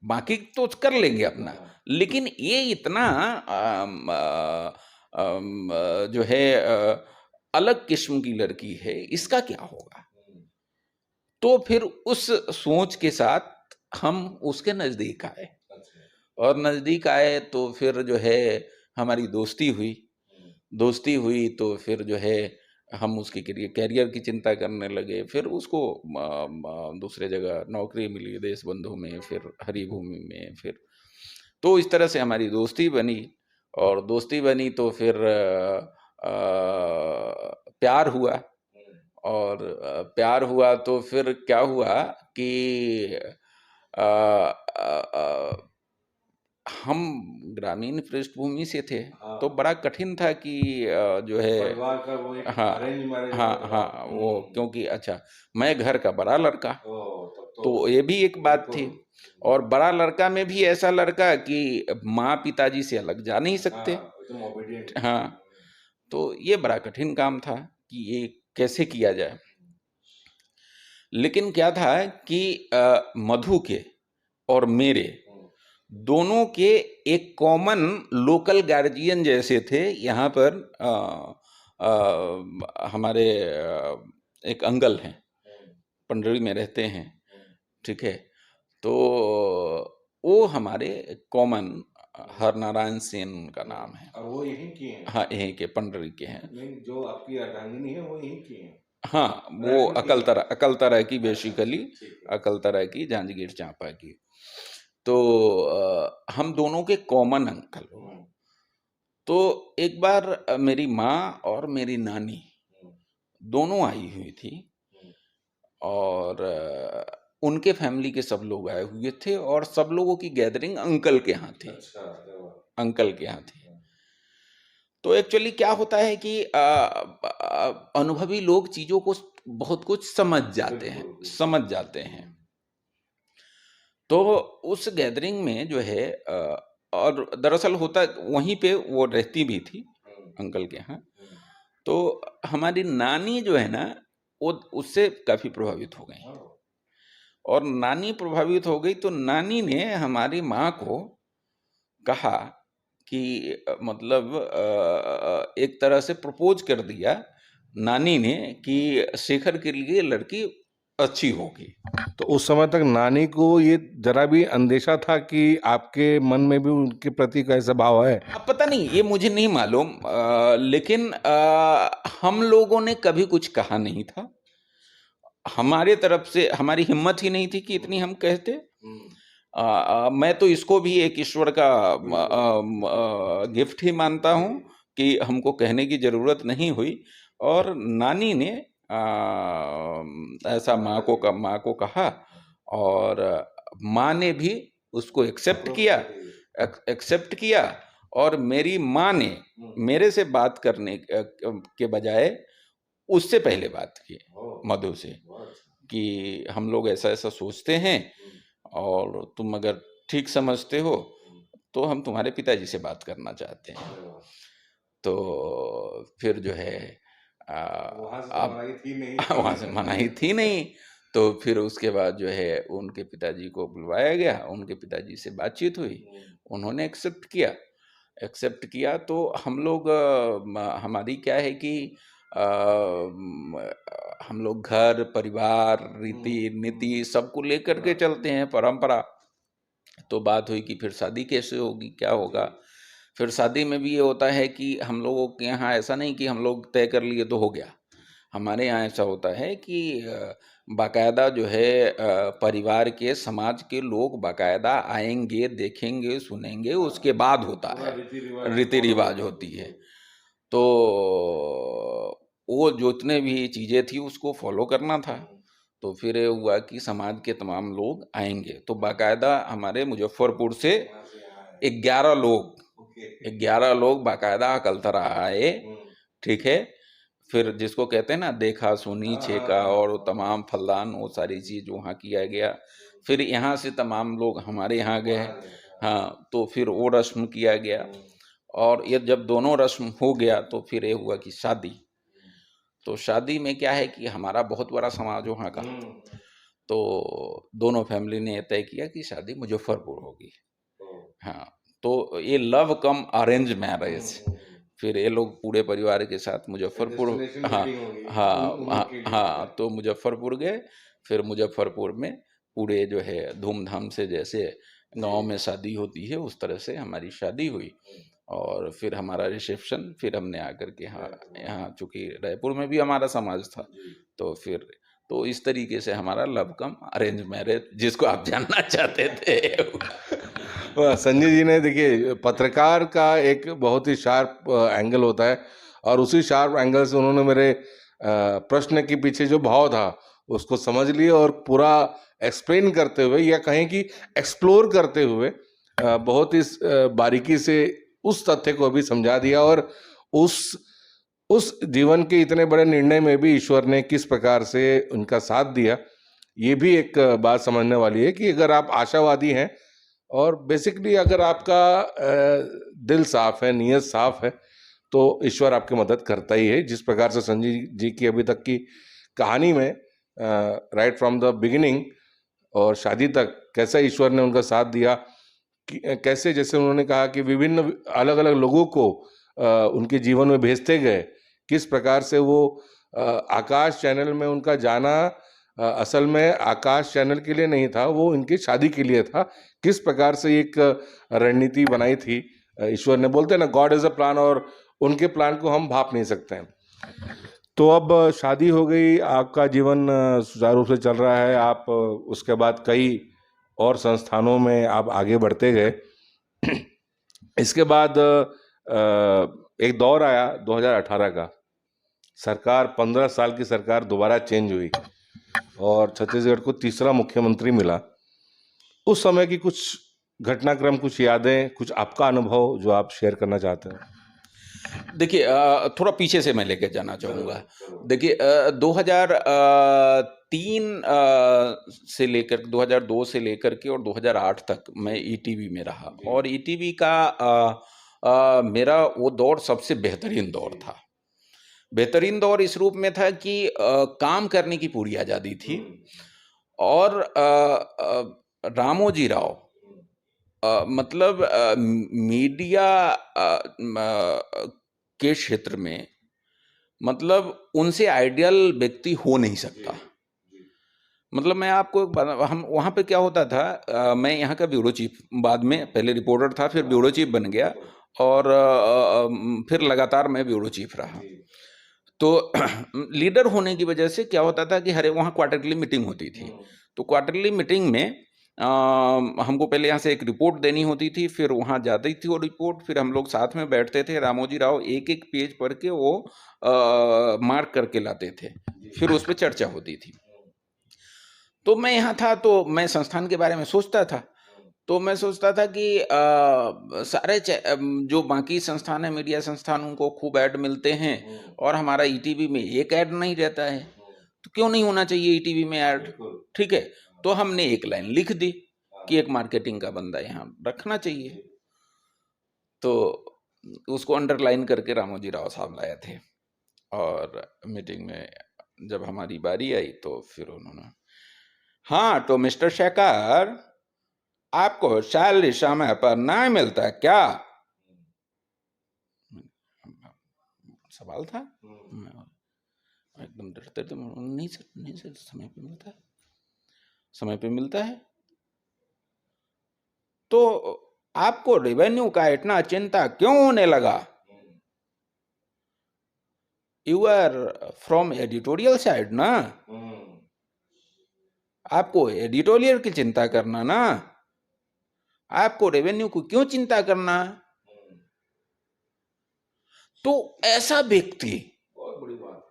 बाकी तो कर लेंगे अपना, लेकिन ये इतना जो है अलग किस्म की लड़की है, इसका क्या होगा? तो फिर उस सोच के साथ हम उसके नज़दीक आए, और नज़दीक आए तो फिर जो है हमारी दोस्ती हुई। दोस्ती हुई तो फिर जो है हम उसके कैरियर की चिंता करने लगे। फिर उसको दूसरे जगह नौकरी मिली, देश बंधु में, फिर हरिभूमि में, फिर तो इस तरह से हमारी दोस्ती बनी। और दोस्ती बनी तो फिर प्यार हुआ। और प्यार हुआ तो फिर क्या हुआ कि अ, अ, अ, हम ग्रामीण पृष्ठभूमि से थे, तो बड़ा कठिन था कि जो है परिवार का वो एक हाँ अरेंज मैरिज हाँ होता था। हाँ, वो क्योंकि अच्छा, मैं घर का बड़ा लड़का, तब तो ये भी एक बात थी। और बड़ा लड़का में भी ऐसा लड़का कि माँ पिताजी से अलग जा नहीं सकते। एकदम ओबीडिएंट। हाँ, तो ये बड़ा कठिन काम था कि ये कैसे किया जाए। लेकिन क्या था कि मधु के और मेरे दोनों के एक कॉमन लोकल गार्जियन जैसे थे यहाँ पर। हमारे एक अंकल हैं, पंडरी में रहते हैं, ठीक है। तो वो हमारे कॉमन हरनारायण सेन उनका नाम है। और वो यहीं की हैं? हाँ, यहीं के पंडरी के हैं। नहीं, जो आपकी अर्धांगिनी है वो यहीं की हैं? हाँ, वो रायपुर की हैं? अकलतरा की बेसिकली, ठीक है। अकलतरा की, जांजगीर चांपा की। तो हम दोनों के कॉमन अंकल हो। तो एक बार मेरी माँ और मेरी नानी दोनों आई हुई थी, और उनके फैमिली के सब लोग आए हुए थे, और सब लोगों की गैदरिंग अंकल के यहाँ थी। अच्छा, अरे वाह! अंकल के यहाँ थी। तो एक्चुअली क्या होता है कि अनुभवी लोग चीजों को बहुत कुछ समझ जाते हैं, बिल्कुल। समझ जाते हैं। तो उस गैदरिंग में जो है और दरअसल होता वहीं पे वो रहती भी थी अंकल के यहाँ। तो हमारी नानी जो है ना, वो उससे काफी प्रभावित हो गई। और नानी प्रभावित हो गई तो नानी ने हमारी माँ को कहा कि मतलब एक तरह से प्रपोज कर दिया नानी ने कि शेखर के लिए लड़की अच्छी होगी। तो उस समय तक नानी को ये जरा भी अंदेशा था कि आपके मन में भी उनके प्रति कैसा भाव है? अब पता नहीं, ये मुझे नहीं मालूम, लेकिन हम लोगों ने कभी कुछ कहा नहीं था। हमारे तरफ से हमारी हिम्मत ही नहीं थी कि इतनी हम कहते। मैं तो इसको भी एक ईश्वर का गिफ्ट ही मानता हूँ कि हमको कहने की जरूरत नहीं हुई। और नानी ने ऐसा माँ को कहा, और माँ ने भी उसको एक्सेप्ट किया। और मेरी माँ ने मेरे से बात करने के बजाय उससे पहले बात की मधु से कि हम लोग ऐसा ऐसा सोचते हैं, और तुम अगर ठीक समझते हो तो हम तुम्हारे पिताजी से बात करना चाहते हैं। तो फिर जो है अब वहाँ से मनाही थी नहीं। तो फिर उसके बाद जो है उनके पिताजी को बुलवाया गया, उनके पिताजी से बातचीत हुई, उन्होंने एक्सेप्ट किया। तो हम लोग हमारी क्या है कि हम लोग घर परिवार रीति नीति सबको लेकर के चलते हैं, परंपरा। तो बात हुई कि फिर शादी कैसे होगी, क्या होगा। फिर शादी में भी ये होता है कि हम लोगों के यहाँ ऐसा नहीं कि हम लोग तय कर लिए तो हो गया। हमारे यहाँ ऐसा होता है कि बाकायदा जो है परिवार के समाज के लोग बाकायदा आएंगे, देखेंगे, सुनेंगे, उसके बाद होता है, रीति रिवाज होती है। तो वो जितने भी चीजें थी उसको फॉलो करना था। तो फिर ये हुआ कि समाज के तमाम लोग आएंगे, तो बाकायदा हमारे मुजफ्फरपुर से 11 लोग बाकायदा अकलतरा आए, ठीक है। फिर जिसको कहते हैं ना देखा सुनी छेका और वो तमाम फलदान, वो सारी चीज वहाँ किया गया। फिर यहाँ से तमाम लोग हमारे यहाँ गए। हाँ, तो फिर वो रस्म किया गया। और ये जब दोनों रस्म हो गया तो फिर ये हुआ कि शादी। तो शादी में क्या है कि हमारा बहुत बड़ा समाज वहाँ का, तो दोनों फैमिली ने तय किया कि शादी मुजफ्फरपुर होगी। हाँ, तो ये लव कम अरेंज मैरिज, फिर ये लोग पूरे परिवार के साथ मुजफ्फरपुर, हाँ हाँ, तो मुजफ्फरपुर गए। फिर मुजफ्फरपुर में पूरे जो है धूमधाम से, जैसे गांव में शादी होती है उस तरह से हमारी शादी हुई। और फिर हमारा रिसेप्शन, फिर हमने आकर के यहाँ चूंकि रायपुर में भी हमारा समाज था, तो फिर तो इस तरीके से हमारा लव कम अरेंज मैरिज, जिसको आप जानना चाहते थे। संजय जी ने, देखिए, पत्रकार का एक बहुत ही शार्प एंगल होता है, और उसी शार्प एंगल से उन्होंने मेरे प्रश्न के पीछे जो भाव था उसको समझ लिया, और पूरा एक्सप्लेन करते हुए, या कहें कि एक्सप्लोर करते हुए, बहुत ही बारीकी से उस तथ्य को भी समझा दिया, और उस जीवन के इतने बड़े निर्णय में भी ईश्वर ने किस प्रकार से उनका साथ दिया। ये भी एक बात समझने वाली है कि अगर आप आशावादी हैं और बेसिकली अगर आपका दिल साफ है, नीयत साफ है, तो ईश्वर आपकी मदद करता ही है। जिस प्रकार से संजय जी की अभी तक की कहानी में राइट फ्रॉम द बिगिनिंग और शादी तक कैसा ईश्वर ने उनका साथ दिया, कैसे, जैसे उन्होंने कहा कि विभिन्न अलग अलग लोगों को उनके जीवन में भेजते गए, किस प्रकार से वो आकाश चैनल में उनका जाना असल में आकाश चैनल के लिए नहीं था, वो उनकी शादी के लिए था। किस प्रकार से एक रणनीति बनाई थी ईश्वर ने। बोलते हैं ना, गॉड इज अ प्लान, और उनके प्लान को हम भाप नहीं सकते हैं। तो अब शादी हो गई, आपका जीवन सुचारू रूप से चल रहा है। आप उसके बाद कई और संस्थानों में आप आगे बढ़ते गए। इसके बाद एक दौर आया 2018 का, सरकार 15 साल की सरकार दोबारा चेंज हुई और छत्तीसगढ़ को तीसरा मुख्यमंत्री मिला। उस समय की कुछ घटनाक्रम, कुछ यादें, कुछ आपका अनुभव जो आप शेयर करना चाहते हैं। देखिए, थोड़ा पीछे से मैं लेकर जाना चाहूँगा। देखिए, 2003 से लेकर 2002 से लेकर के और 2008 तक मैं ईटीवी में रहा, और ईटीवी का मेरा वो दौर सबसे बेहतरीन दौर था। बेहतरीन दौर इस रूप में था कि काम करने की पूरी आज़ादी थी, और रामोजी राव मतलब मीडिया के क्षेत्र में, मतलब उनसे आइडियल व्यक्ति हो नहीं सकता। मतलब मैं आपको हम वहाँ पे क्या होता था, मैं यहाँ का ब्यूरो चीफ, बाद में पहले रिपोर्टर था, फिर ब्यूरो चीफ बन गया, और फिर लगातार मैं ब्यूरो चीफ रहा। तो लीडर होने की वजह से क्या होता था कि हरे वहाँ क्वार्टरली मीटिंग होती थी। तो क्वार्टरली मीटिंग में हमको पहले यहाँ से एक रिपोर्ट देनी होती थी, फिर वहाँ जाती थी वो रिपोर्ट, फिर हम लोग साथ में बैठते थे। रामोजी राव एक एक पेज पढ़ के वो मार्क करके लाते थे, फिर उस पर चर्चा होती थी। तो मैं यहाँ था, तो मैं संस्थान के बारे में सोचता था। तो मैं सोचता था कि सारे जो बाकी संस्थान है, मीडिया संस्थान, उनको खूब ऐड मिलते हैं, और हमारा ईटीवी में एक ऐड नहीं रहता है, तो क्यों नहीं होना चाहिए ईटीवी में ऐड। ठीक है, तो हमने एक लाइन लिख दी कि एक मार्केटिंग का बंदा यहाँ रखना चाहिए। तो उसको अंडरलाइन करके रामोजी राव साहब लाए थे, और मीटिंग में जब हमारी बारी आई तो फिर उन्होंने, हाँ तो मिस्टर शेखर, आपको सैलरी समय पर नहीं मिलता क्या? सवाल था। एकदम डरते थे, नहीं सर, नहीं सर, समय पे मिलता है, समय पे मिलता है। तो आपको रेवेन्यू का इतना चिंता क्यों होने लगा? You are from editorial side ना, आपको एडिटोरियल की चिंता करना ना, आपको रेवेन्यू को क्यों चिंता करना? तो ऐसा व्यक्ति, बहुत बड़ी बात,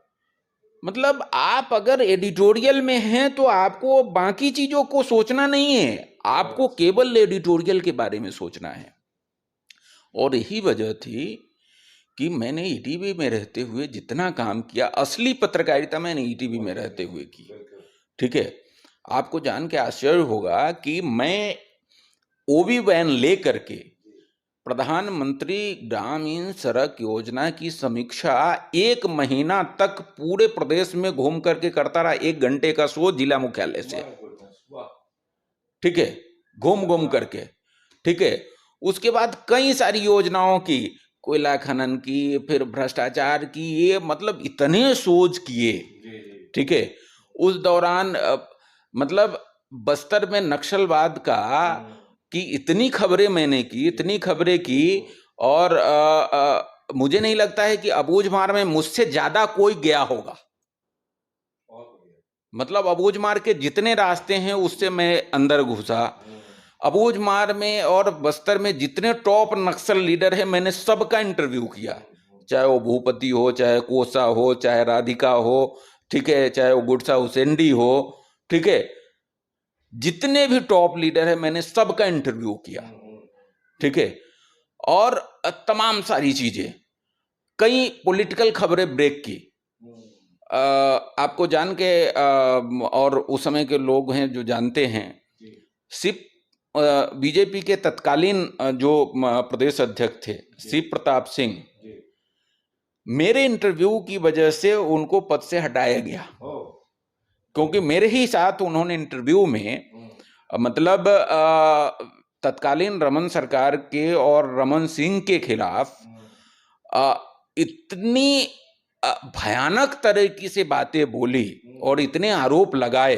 मतलब आप अगर एडिटोरियल में हैं तो आपको बाकी चीजों को सोचना नहीं है, आपको केवल एडिटोरियल के बारे में सोचना है। और यही वजह थी कि मैंने ईटीवी में रहते हुए जितना काम किया, असली पत्रकारिता मैंने ईटीवी में रहते हुए की। ठीक है, आपको जान के आश्चर्य होगा कि मैं ओबी वैन लेकर के प्रधानमंत्री ग्रामीण सड़क योजना की समीक्षा 1 महीना तक पूरे प्रदेश में घूम करके करता रहा। 1 घंटे का शो जिला मुख्यालय से, ठीक है, घूम घूम करके। ठीक है, उसके बाद कई सारी योजनाओं की कोयला खनन की, फिर भ्रष्टाचार की, ये मतलब इतने सोच किए, ठीक है। उस दौरान मतलब बस्तर में नक्सलवाद का कि इतनी खबरें मैंने की, इतनी खबरें की, और मुझे नहीं लगता है कि अबूझमार में मुझसे ज्यादा कोई गया होगा। मतलब अबूझमार के जितने रास्ते हैं उससे मैं अंदर घुसा। अबूझमार में और बस्तर में जितने टॉप नक्सल लीडर हैं मैंने सबका इंटरव्यू किया, चाहे वो भूपति हो, चाहे कोसा हो, चाहे राधिका हो, ठीक है, चाहे वो गुडसा हुसैंडी हो, ठीक है, जितने भी टॉप लीडर हैं मैंने सबका इंटरव्यू किया, ठीक है। और तमाम सारी चीजें, कई पॉलिटिकल खबरें ब्रेक की। आपको जान के और उस समय के लोग हैं जो जानते हैं, सिर्फ बीजेपी के तत्कालीन जो प्रदेश अध्यक्ष थे शिव प्रताप सिंह, मेरे इंटरव्यू की वजह से उनको पद से हटाया गया, क्योंकि मेरे ही साथ उन्होंने इंटरव्यू में मतलब तत्कालीन रमन सरकार के और रमन सिंह के खिलाफ इतनी भयानक तरीके से बातें बोली और इतने आरोप लगाए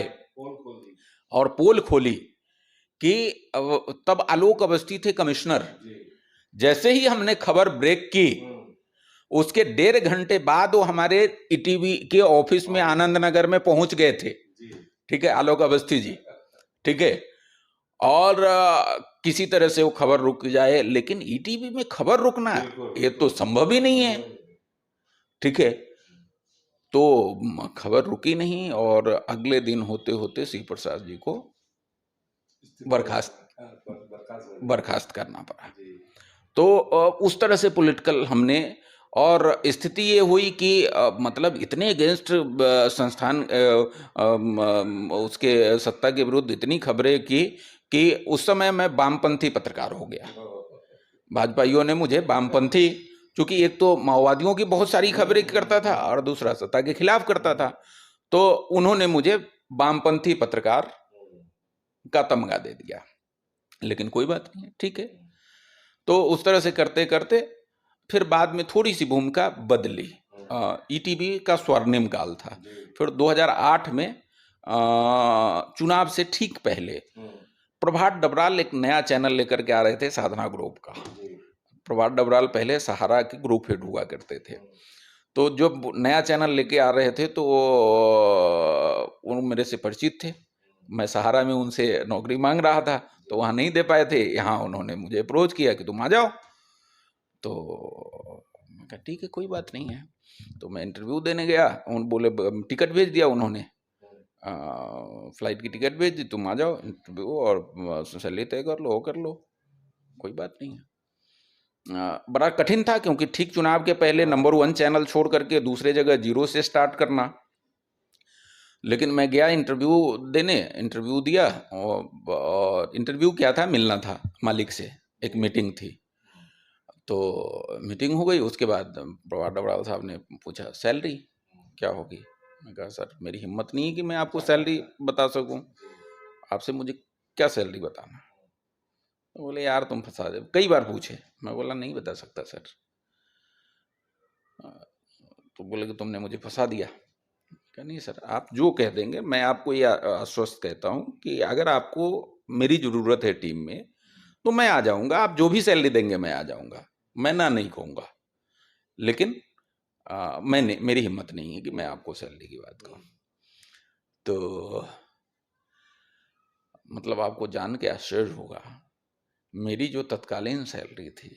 और पोल खोली कि तब आलोक अवस्थी थे कमिश्नर। जैसे ही हमने खबर ब्रेक की, उसके 1.5 घंटे बाद वो हमारे ईटीवी के ऑफिस में आनंद नगर में पहुंच गए थे, ठीक है, आलोक अवस्थी जी, ठीक है। और किसी तरह से वो खबर रुक जाए, लेकिन ईटीवी में खबर रुकना ये तो संभव ही नहीं है, ठीक है। तो खबर रुकी नहीं और अगले दिन होते होते शिव प्रसाद जी को बर्खास्त करना पड़ा। तो उस तरह से पॉलिटिकल हमने, और स्थिति ये हुई कि मतलब इतने अगेंस्ट संस्थान उसके सत्ता के विरुद्ध इतनी खबरें की कि उस समय मैं वामपंथी पत्रकार हो गया। भाजपाइयों ने मुझे वामपंथी, क्योंकि एक तो माओवादियों की बहुत सारी खबरें करता था और दूसरा सत्ता के खिलाफ करता था, तो उन्होंने मुझे वामपंथी पत्रकार का तमगा दे दिया। लेकिन कोई बात नहीं, ठीक है। तो उस तरह से करते करते फिर बाद में थोड़ी सी भूमिका बदली। ईटीवी का स्वर्णिम काल था। फिर 2008 में चुनाव से ठीक पहले प्रभात डबराल एक नया चैनल लेकर के आ रहे थे, साधना ग्रुप का। प्रभात डबराल पहले सहारा के ग्रुप हेड हुआ करते थे, तो जब नया चैनल लेके आ रहे थे तो वो मेरे से परिचित थे। मैं सहारा में उनसे नौकरी मांग रहा था, तो वहाँ नहीं दे पाए थे, यहाँ उन्होंने मुझे अप्रोच किया कि तुम आ जाओ। तो मैं कहा ठीक है, कोई बात नहीं है। तो मैं इंटरव्यू देने गया, उन बोले टिकट भेज दिया उन्होंने, फ्लाइट की टिकट भेज दी, तुम आ जाओ इंटरव्यू और सैलरी तय कर लो, कर लो, कोई बात नहीं है। बड़ा कठिन था, क्योंकि ठीक चुनाव के पहले नंबर 1 चैनल छोड़ करके दूसरे जगह 0 से स्टार्ट करना। लेकिन मैं गया इंटरव्यू देने, इंटरव्यू दिया, और इंटरव्यू क्या था, मिलना था मालिक से, एक मीटिंग थी। तो मीटिंग हो गई, उसके बाद प्रभात डबराल साहब ने पूछा सैलरी क्या होगी। मैं कहा सर मेरी हिम्मत नहीं है कि मैं आपको सैलरी बता सकूं, आपसे मुझे क्या सैलरी बताना। तो बोले यार तुम फंसा दे, कई बार पूछे। मैं बोला नहीं बता सकता सर। तो बोले कि तुमने मुझे फंसा दिया। कहा नहीं सर, आप जो कह देंगे, मैं आपको ये आश्वस्त कहता हूं कि अगर आपको मेरी ज़रूरत है टीम में तो मैं आ जाऊंगा, आप जो भी सैलरी देंगे मैं आ जाऊंगा, मैं ना नहीं कहूँगा। लेकिन मेरी हिम्मत नहीं है कि मैं आपको सैलरी की बात कहूँ। तो मतलब आपको जान के आश्चर्य होगा, मेरी जो तत्कालीन सैलरी थी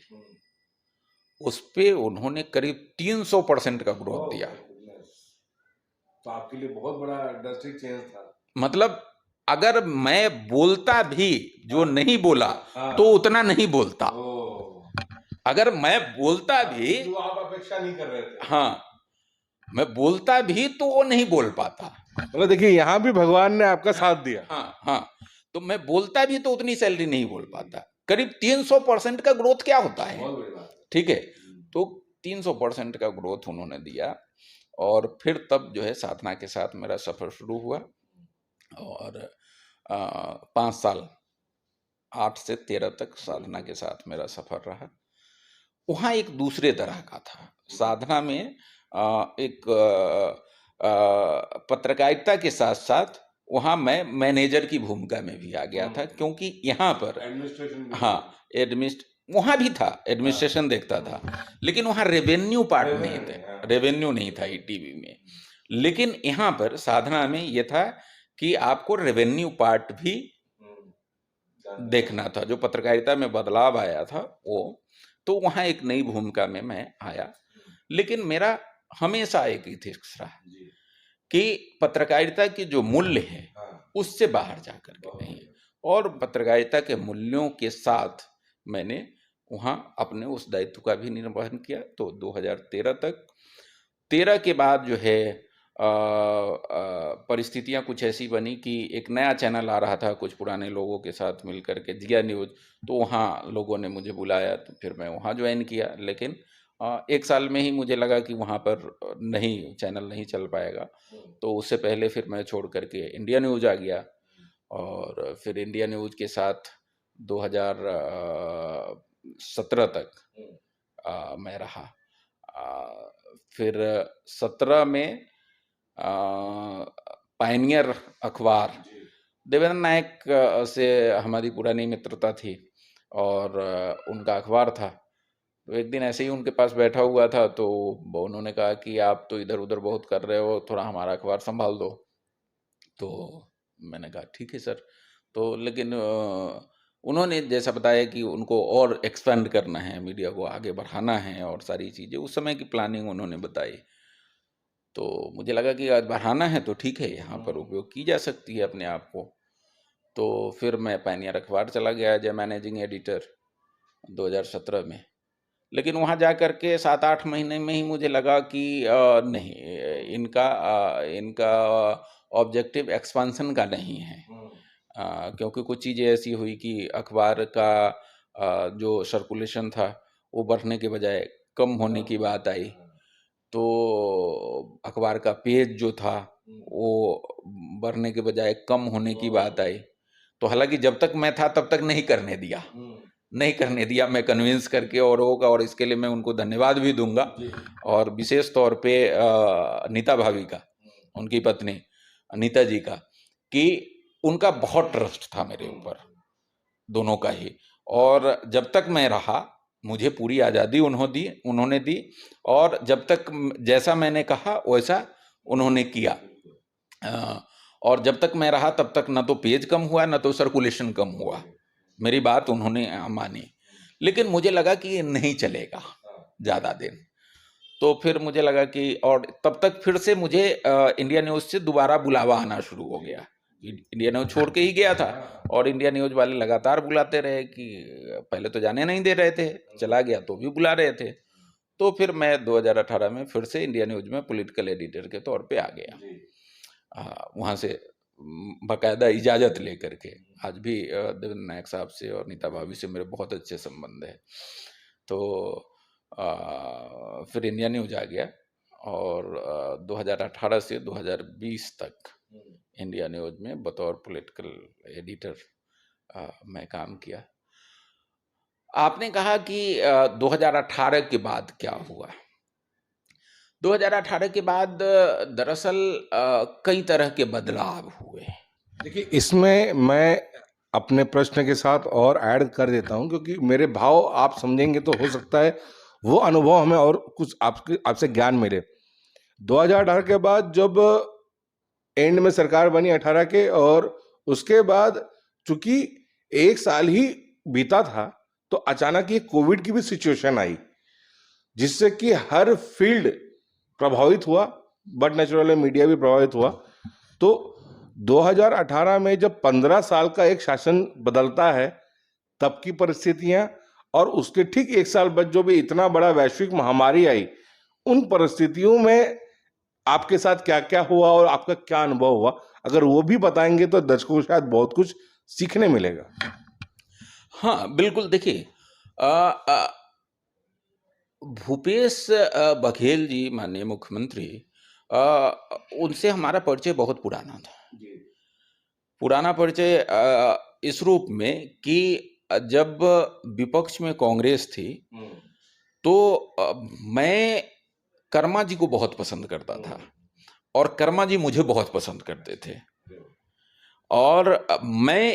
उस पे उन्होंने करीब 300% का ग्रोथ दिया। तो आपके लिए बहुत बड़ा ड्रास्टिक चेंज था। मतलब अगर मैं बोलता भी जो नहीं बोला तो उतना नहीं बोलता। अगर मैं बोलता भी जो आप अपेक्षा नहीं कर रहे थे, हाँ, मैं बोलता भी तो वो नहीं बोल पाता। मतलब देखिए यहाँ भी भगवान ने आपका साथ दिया। हाँ, तो मैं बोलता भी तो उतनी सैलरी नहीं बोल पाता। करीब 300% का ग्रोथ क्या होता है, ठीक है। तो 300% का ग्रोथ उन्होंने दिया, और फिर तब जो है साधना के साथ मेरा सफर शुरू हुआ, और 5 साल 8 से 13 तक साधना के साथ मेरा सफर रहा। वहाँ एक दूसरे तरह का था। साधना में एक पत्रकारिता के साथ साथ वहाँ मैं मैनेजर की भूमिका में भी आ गया था, क्योंकि यहाँ पर एडमिनिस्ट्रेशन हाँ वहाँ भी था, एडमिनिस्ट्रेशन देखता था, लेकिन वहाँ रेवेन्यू पार्ट नहीं था, रेवेन्यू नहीं था ईटीवी में। लेकिन यहाँ पर साधना में ये था कि आपको रेवेन्यू पार्ट भी देखना था। जो पत्रकारिता में बदलाव आया था वो, तो वहाँ एक नई भूमिका में मैं आया। लेकिन मेरा हमेशा एक इथिक्स रहा कि पत्रकारिता की जो मूल्य है उससे बाहर जाकर के नहीं, और पत्रकारिता के मूल्यों के साथ मैंने वहाँ अपने उस दायित्व का भी निर्वहन किया। तो 2013 तक, 13 के बाद जो है परिस्थितियां कुछ ऐसी बनी कि एक नया चैनल आ रहा था कुछ पुराने लोगों के साथ मिलकर के, जिया न्यूज़, तो वहाँ लोगों ने मुझे बुलाया, तो फिर मैं वहाँ ज्वाइन किया। लेकिन एक साल में ही मुझे लगा कि वहाँ पर नहीं, चैनल नहीं चल पाएगा, तो उससे पहले फिर मैं छोड़ करके इंडिया न्यूज़ आ गया। और फिर इंडिया न्यूज़ के साथ 2017 तक मैं रहा। फिर 17 में पायनियर अखबार, देवेंद्र नायक से हमारी पुरानी मित्रता थी और उनका अखबार था। तो एक दिन ऐसे ही उनके पास बैठा हुआ था, तो उन्होंने कहा कि आप तो इधर उधर बहुत कर रहे हो, थोड़ा हमारा अखबार संभाल दो। तो मैंने कहा ठीक है सर। तो लेकिन उन्होंने जैसा बताया कि उनको और एक्सपेंड करना है, मीडिया को आगे बढ़ाना है और सारी चीज़ें, उस समय की प्लानिंग उन्होंने बताई। तो मुझे लगा कि आज बढ़ाना है तो ठीक है, यहाँ पर उपयोग की जा सकती है अपने आप को। तो फिर मैं पायनियर अखबार चला गया एज ए मैनेजिंग एडिटर 2017 में। लेकिन वहाँ जा कर के 7-8 महीने में ही मुझे लगा कि नहीं, इनका ऑब्जेक्टिव एक्सपांसन का नहीं है। क्योंकि कुछ चीज़ें ऐसी हुई कि अखबार का जो सर्कुलेशन था वो बढ़ने के बजाय कम होने की बात आई। तो अखबार का पेज जो था वो बढ़ने के बजाय कम होने की बात आई। तो हालांकि जब तक मैं था तब तक नहीं करने दिया, नहीं करने दिया, मैं कन्विंस करके औरों का, और इसके लिए मैं उनको धन्यवाद भी दूंगा। और विशेष तौर पे नीता भाभी का, उनकी पत्नी अनीता जी का, कि उनका बहुत ट्रस्ट था मेरे ऊपर, दोनों का ही। और जब तक मैं रहा मुझे पूरी आज़ादी उन्होंने दी, और जब तक जैसा मैंने कहा वैसा उन्होंने किया। और जब तक मैं रहा तब तक ना तो पेज कम हुआ ना तो सर्कुलेशन कम हुआ, मेरी बात उन्होंने मानी। लेकिन मुझे लगा कि ये नहीं चलेगा ज़्यादा दिन, तो फिर मुझे लगा कि, और तब तक फिर से मुझे इंडिया न्यूज़ से दोबारा बुलावा आना शुरू हो गया। इंडिया न्यूज़ छोड़ के ही गया था और इंडिया न्यूज़ वाले लगातार बुलाते रहे, कि पहले तो जाने नहीं दे रहे थे, चला गया तो भी बुला रहे थे। तो फिर मैं 2018 में फिर से इंडिया न्यूज़ में पॉलिटिकल एडिटर के तौर पे आ गया, वहाँ से बाकायदा इजाज़त लेकर के। आज भी देवेंद्र नायक साहब से और नीता भाभी से मेरे बहुत अच्छे संबंध है। तो फिर इंडिया न्यूज़ आ गया, और 2018 से 2020 तक इंडिया न्यूज़ में बतौर पॉलिटिकल एडिटर मैं काम किया। आपने कहा कि 2018 के बाद क्या हुआ। 2018 के बाद दरअसल कई तरह के बदलाव हुए। देखिए, इसमें मैं अपने प्रश्न के साथ और ऐड कर देता हूं, क्योंकि मेरे भाव आप समझेंगे तो हो सकता है वो अनुभव हमें और कुछ आपसे ज्ञान मिले। 2018 के बाद जब एंड में सरकार बनी 18 के, और उसके बाद चूंकि एक साल ही बीता था, तो अचानक ये कोविड की भी सिचुएशन आई, जिससे कि हर फील्ड प्रभावित हुआ, बट नेचुरली मीडिया भी प्रभावित हुआ। तो 2018 में जब 15 साल का एक शासन बदलता है, तब की परिस्थितियां, और उसके ठीक एक साल बाद जो भी इतना बड़ा वैश्विक महामारी आई, उन परिस्थितियों में आपके साथ क्या क्या हुआ और आपका क्या अनुभव हुआ, अगर वो भी बताएंगे तो दर्शकों को शायद बहुत कुछ सीखने मिलेगा। हाँ बिल्कुल, देखिए भूपेश बघेल जी माननीय मुख्यमंत्री, उनसे हमारा परिचय बहुत पुराना था। पुराना परिचय इस रूप में कि जब विपक्ष में कांग्रेस थी, तो मैं कर्मा जी को बहुत पसंद करता था और कर्मा जी मुझे बहुत पसंद करते थे। और मैं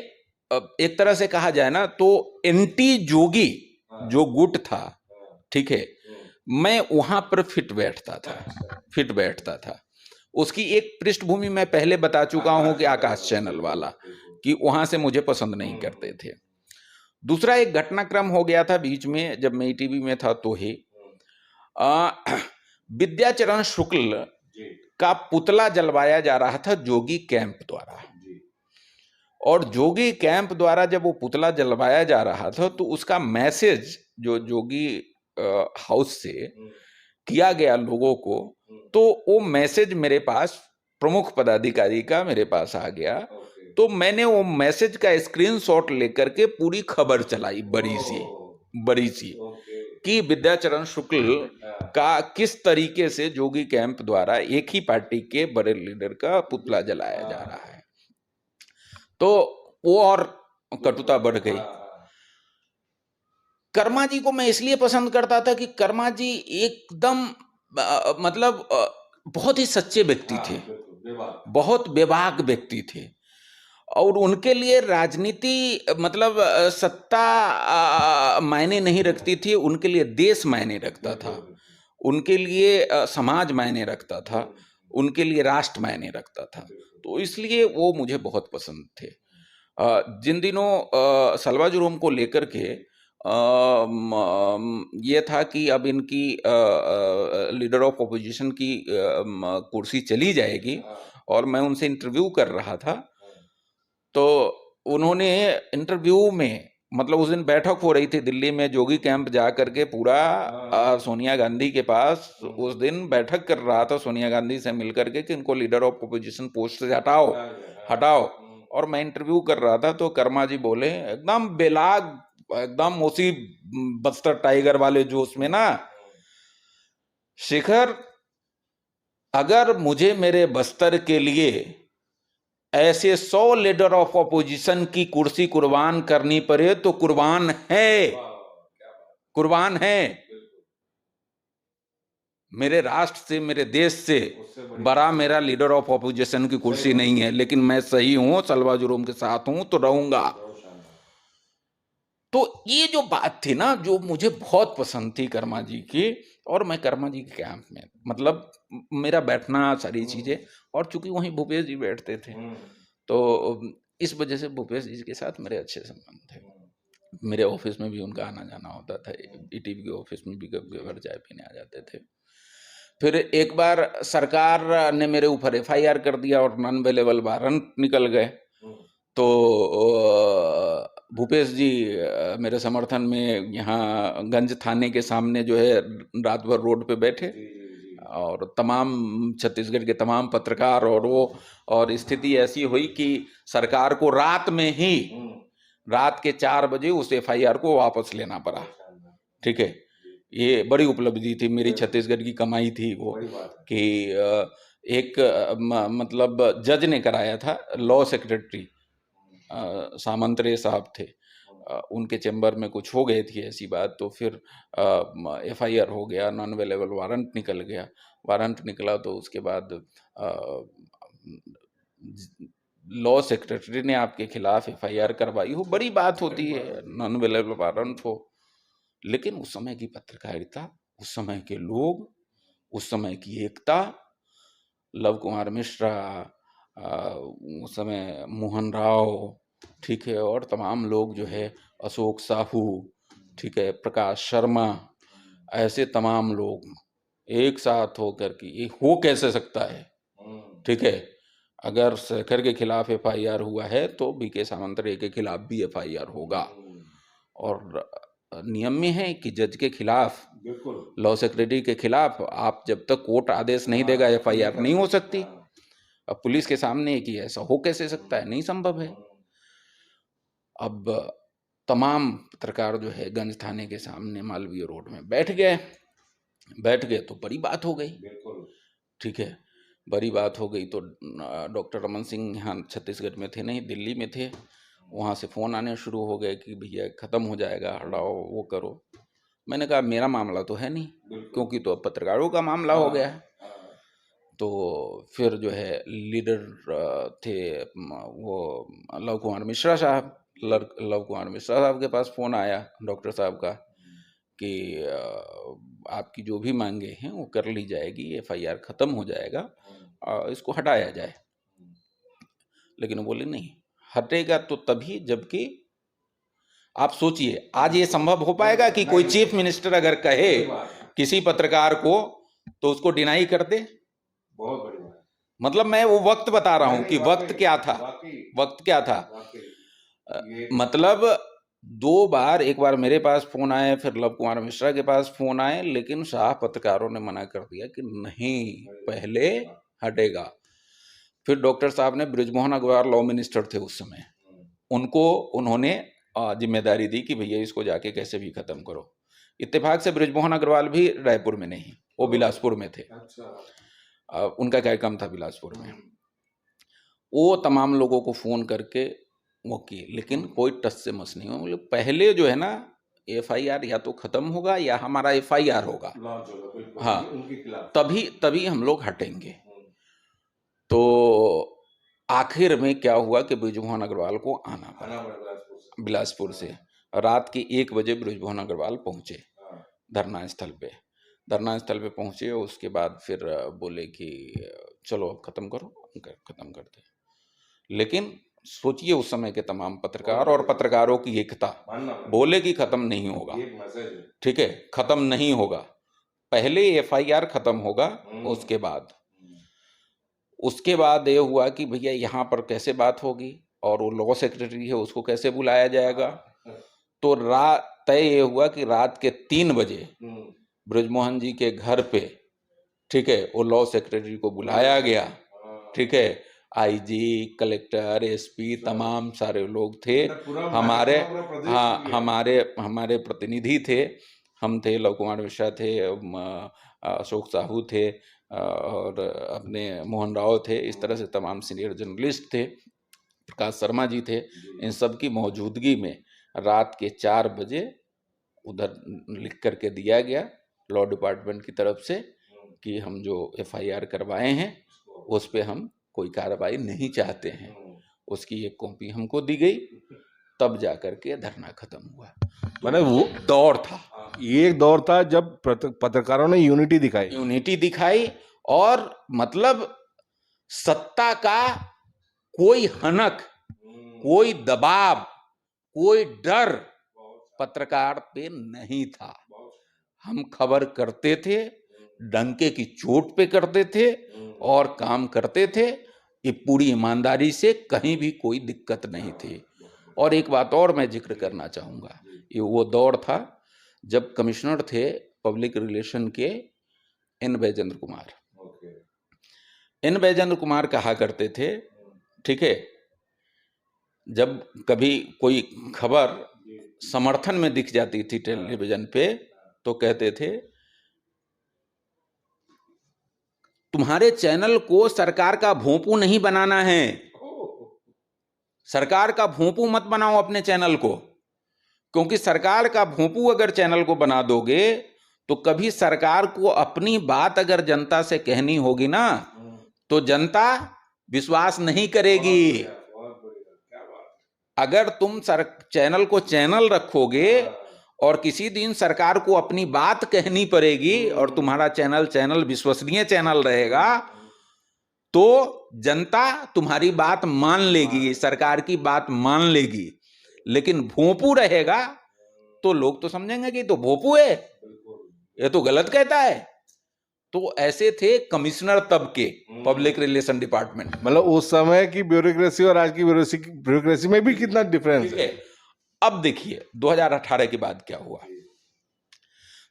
एक तरह से कहा जाए ना तो एंटी जोगी जो गुट था, ठीक है, मैं वहां पर फिट बैठता था। उसकी एक पृष्ठभूमि मैं पहले बता चुका हूं कि आकाश चैनल वाला, कि वहां से मुझे पसंद नहीं करते थे। दूसरा एक घटनाक्रम हो गया था बीच में, जब मैं टीवी में था तो ही विद्याचरण शुक्ल का पुतला जलवाया जा रहा था जोगी कैंप द्वारा। और जोगी कैंप द्वारा जब वो पुतला जलवाया जा रहा था तो उसका मैसेज जो जोगी हाउस से किया गया लोगों को, तो वो मैसेज मेरे पास प्रमुख पदाधिकारी का मेरे पास आ गया। तो मैंने वो मैसेज का स्क्रीनशॉट लेकर के पूरी खबर चलाई बड़ी सी कि विद्याचरण शुक्ल का किस तरीके से जोगी कैंप द्वारा एक ही पार्टी के बड़े लीडर का पुतला जलाया जा रहा है। तो वो और कटुता बढ़ गई। कर्मा जी को मैं इसलिए पसंद करता था कि कर्मा जी एकदम मतलब बहुत ही सच्चे व्यक्ति थे, बहुत बेबाक व्यक्ति थे। और उनके लिए राजनीति मतलब सत्ता मायने नहीं रखती थी, उनके लिए देश मायने रखता था, उनके लिए समाज मायने रखता था, उनके लिए राष्ट्र मायने रखता था। तो इसलिए वो मुझे बहुत पसंद थे। जिन दिनों सलवा जुर्म को लेकर के ये था कि अब इनकी लीडर ऑफ अपोजिशन की कुर्सी चली जाएगी और मैं उनसे इंटरव्यू कर रहा था, तो उन्होंने इंटरव्यू में मतलब उस दिन बैठक हो रही थी दिल्ली में, जोगी कैंप जा करके पूरा सोनिया गांधी के पास उस दिन बैठक कर रहा था, सोनिया गांधी से मिल करके कि इनको लीडर ऑफ अपोजिशन पोस्ट से हटाओ। और मैं इंटरव्यू कर रहा था तो कर्मा जी बोले एकदम बेलाग, एकदम उसी बस्तर टाइगर वाले जोश में ना, शिखर अगर मुझे मेरे बस्तर के लिए ऐसे 100 लीडर ऑफ अपोजिशन की कुर्सी कुर्बान करनी पड़े तो कुर्बान है। मेरे राष्ट्र से, मेरे देश से बड़ा मेरा लीडर ऑफ अपोजिशन की कुर्सी नहीं है, लेकिन मैं सही हूं, सलवा जुर्म के साथ हूं तो रहूंगा। तो ये जो बात थी ना, जो मुझे बहुत पसंद थी कर्मा जी की, और मैं कर्मा जी के कैंप में मतलब मेरा बैठना सारी चीजें, और चूंकि वहीं भूपेश जी बैठते थे तो इस वजह से भूपेश जी के साथ मेरे अच्छे संबंध थे। मेरे ऑफिस में भी उनका आना जाना होता था, ईटीवी के ऑफिस में भी कभी कभार चाय पीने आ जाते थे। फिर एक बार सरकार ने मेरे ऊपर एफआईआर कर दिया और नॉन अवेलेबल वारंट निकल गए। तो भूपेश जी मेरे समर्थन में यहाँ गंज थाने के सामने जो है रात भर रोड पे बैठे, और तमाम छत्तीसगढ़ के तमाम पत्रकार और स्थिति ऐसी हुई कि सरकार को रात में ही, रात के 4 बजे उस एफआईआर को वापस लेना पड़ा। ठीक है, ये बड़ी उपलब्धि थी मेरी, छत्तीसगढ़ की कमाई थी वो, कि एक मतलब जज ने कराया था, लॉ सेक्रेटरी सामंतरे साहब थे, उनके चैम्बर में कुछ हो गई थी ऐसी बात, तो फिर एफआईआर हो गया, नॉन अवेलेबल वारंट निकल गया। वारंट निकला तो उसके बाद लॉ सेक्रेटरी ने आपके खिलाफ एफआईआर करवाई हो, बड़ी बात होती है, नॉन अवेलेबल वारंट हो। लेकिन उस समय की पत्रकारिता, उस समय के लोग, उस समय की एकता, लव कुमार मिश्रा, उस समय मोहन राव, ठीक है, और तमाम लोग जो है, अशोक साहू, ठीक है, प्रकाश शर्मा, ऐसे तमाम लोग एक साथ होकर के ये हो कैसे सकता है। ठीक है, अगर शेखर के खिलाफ एफआईआर हुआ है तो बीके सामंतरे के खिलाफ भी एफआईआर होगा। और नियम में है कि जज के खिलाफ, लॉ सेक्रेटरी के खिलाफ आप जब तक कोर्ट आदेश नहीं देगा एफआईआर नहीं हो सकती। अब पुलिस के सामने कि ऐसा हो कैसे सकता है, नहीं संभव है। अब तमाम पत्रकार जो है गंज थाने के सामने मालवीय रोड में बैठ गए तो बड़ी बात हो गई। ठीक है, बड़ी बात हो गई तो डॉक्टर रमन सिंह यहाँ छत्तीसगढ़ में थे नहीं, दिल्ली में थे, वहाँ से फ़ोन आने शुरू हो गए कि भैया ख़त्म हो जाएगा, हटाओ, वो करो। मैंने कहा मेरा मामला तो है नहीं, क्योंकि तो अब पत्रकारों का मामला हो गया है। तो फिर जो है लीडर थे वो लव कुमार मिश्रा साहब, लव कुमार मिश्रा साहब के पास फ़ोन आया डॉक्टर साहब का कि आपकी जो भी मांगे हैं वो कर ली जाएगी, एफआईआर ख़त्म हो जाएगा, इसको हटाया जाए। लेकिन वो बोले नहीं, हटेगा तो तभी जबकि आप सोचिए आज ये संभव हो पाएगा कि कोई चीफ मिनिस्टर अगर कहे किसी पत्रकार को तो उसको डिनाई कर दे? बहुत बढ़िया। मतलब मैं वो वक्त बता रहा हूं कि वक्त क्या था, वक्त क्या था। मतलब 2 बार, एक बार मेरे पास फोन आए, फिर लव कुमार मिश्रा के पास फोन आए, लेकिन साहब पत्रकारों ने मना कर दिया कि नहीं, पहले हटेगा। फिर डॉक्टर साहब ने, बृजमोहन अग्रवाल लॉ मिनिस्टर थे उस समय, उनको उन्होंने जिम्मेदारी दी कि भैया इसको जाके कैसे भी खत्म करो। इत्तेफाक से बृजमोहन अग्रवाल भी रायपुर में नहीं, वो बिलासपुर में थे। उनका कार्यक्रम था बिलासपुर में। वो तमाम लोगों को फोन करके वो किए, लेकिन कोई टस से मस नहीं हुआ। मतलब पहले जो है ना एफआईआर या तो खत्म होगा या हमारा एफआईआर होगा, हाँ, तभी हम लोग हटेंगे। तो आखिर में क्या हुआ कि बृजमोहन अग्रवाल को आना पड़ा बिलासपुर से। रात के 1 बजे बृजमोहन अग्रवाल पहुंचे धरना स्थल पे पहुंचे। उसके बाद फिर बोले कि चलो अब खत्म करो, खत्म करते। लेकिन सोचिए उस समय के तमाम पत्रकार और पत्रकारों की एकता, बोले कि खत्म नहीं होगा, ठीक है, खत्म नहीं होगा, पहले एफआईआर खत्म होगा, उसके बाद ये हुआ कि भैया यहाँ पर कैसे बात होगी, और वो लॉ सेक्रेटरी है उसको कैसे बुलाया जाएगा। तो तय ये हुआ कि रात के 3 बजे बृजमोहन जी के घर पे, ठीक है, वो लॉ सेक्रेटरी को बुलाया गया, ठीक है, आईजी, कलेक्टर, एसपी, तमाम सारे लोग थे हमारे, हाँ, हमारे प्रतिनिधि थे, हम थे, लव कुमार मिश्रा थे, अशोक साहू थे, और अपने मोहन राव थे, इस तरह से तमाम सीनियर जर्नलिस्ट थे, प्रकाश शर्मा जी थे। इन सब की मौजूदगी में रात के 4 बजे उधर लिख करके दिया गया लॉ डिपार्टमेंट की तरफ से कि हम जो एफआईआर करवाए हैं उस पे हम कोई कार्रवाई नहीं चाहते हैं। उसकी एक कॉपी हमको दी गई, तब जाकर के धरना खत्म हुआ। मतलब वो दौर था, ये एक दौर था जब पत्रकारों ने यूनिटी दिखाई, और मतलब सत्ता का कोई हनक, कोई दबाव, कोई डर पत्रकार पे नहीं था। हम खबर करते थे, डंके की चोट पे करते थे और काम करते थे, ये पूरी ईमानदारी से, कहीं भी कोई दिक्कत नहीं थी। और एक बात और मैं जिक्र करना चाहूँगा, ये वो दौर था जब कमिश्नर थे पब्लिक रिलेशन के एन बैजेंद्र कुमार। एन बैजेंद्र कुमार कहा करते थे, ठीक है, जब कभी कोई खबर समर्थन में दिख जाती थी टेलीविजन पे, तो कहते थे तुम्हारे चैनल को सरकार का भोंपू नहीं बनाना है, सरकार का भोंपू मत बनाओ अपने चैनल को, क्योंकि सरकार का भोंपू अगर चैनल को बना दोगे तो कभी सरकार को अपनी बात अगर जनता से कहनी होगी ना, तो जनता विश्वास नहीं करेगी। अगर तुम चैनल को चैनल रखोगे और किसी दिन सरकार को अपनी बात कहनी पड़ेगी और तुम्हारा चैनल विश्वसनीय चैनल रहेगा, तो जनता तुम्हारी बात मान लेगी, सरकार की बात मान लेगी। लेकिन भोंपू रहेगा तो लोग तो समझेंगे कि तो भोंपू है, ये तो गलत कहता है। तो ऐसे थे कमिश्नर तब के पब्लिक रिलेशन डिपार्टमेंट। मतलब उस समय की ब्यूरोक्रेसी और आज की ब्यूरोक्रेसी में भी कितना डिफरेंस है। अब देखिए 2018 के बाद क्या हुआ।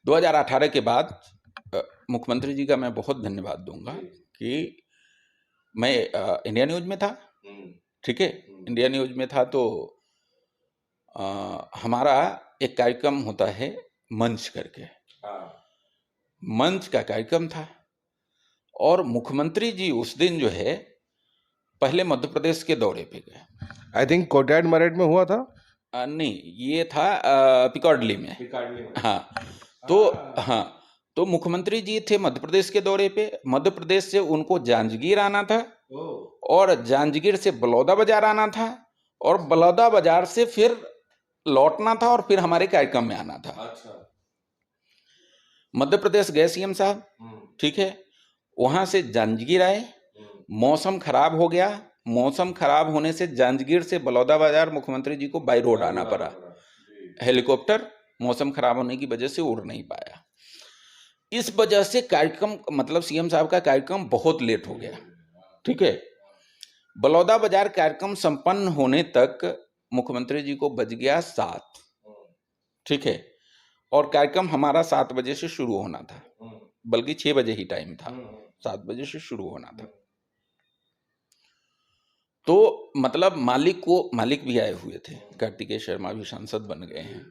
2018 के बाद मुख्यमंत्री जी का मैं बहुत धन्यवाद दूंगा कि मैं इंडिया न्यूज में था, ठीक है, इंडिया न्यूज में था, तो हमारा एक कार्यक्रम होता है मंच करके, मंच का कार्यक्रम था, और मुख्यमंत्री जी उस दिन जो है पहले मध्य प्रदेश के दौरे पे गए। आई थिंक कोटैट मरेठ में हुआ था। नहीं, ये था पिकॉर्डली में, हाँ। तो हाँ, तो मुख्यमंत्री जी थे मध्य प्रदेश के दौरे पे। मध्य प्रदेश से उनको जांजगीर आना था और जांजगीर से बलौदा बाजार आना था और बलौदा बाजार से फिर लौटना था और फिर हमारे कार्यक्रम में आना था। मध्य प्रदेश गए सीएम साहब, ठीक है, वहां से जांजगीर आए, मौसम खराब हो गया। मौसम खराब होने से जांजगीर से बलौदा बाजार मुख्यमंत्री जी को बाई रोड आना पड़ा। हेलीकॉप्टर मौसम खराब होने की वजह से उड़ नहीं पाया। इस वजह से कार्यक्रम, मतलब सीएम साहब का कार्यक्रम बहुत लेट हो गया, ठीक है। बलौदा बाजार कार्यक्रम संपन्न होने तक मुख्यमंत्री जी को बज गया 7, ठीक है, और कार्यक्रम हमारा 7 बजे से शुरू होना था, बल्कि 6 बजे ही टाइम था, 7 बजे से शुरू होना था। तो मतलब मालिक भी आए हुए थे, कार्तिकेय शर्मा भी सांसद बन गए हैं,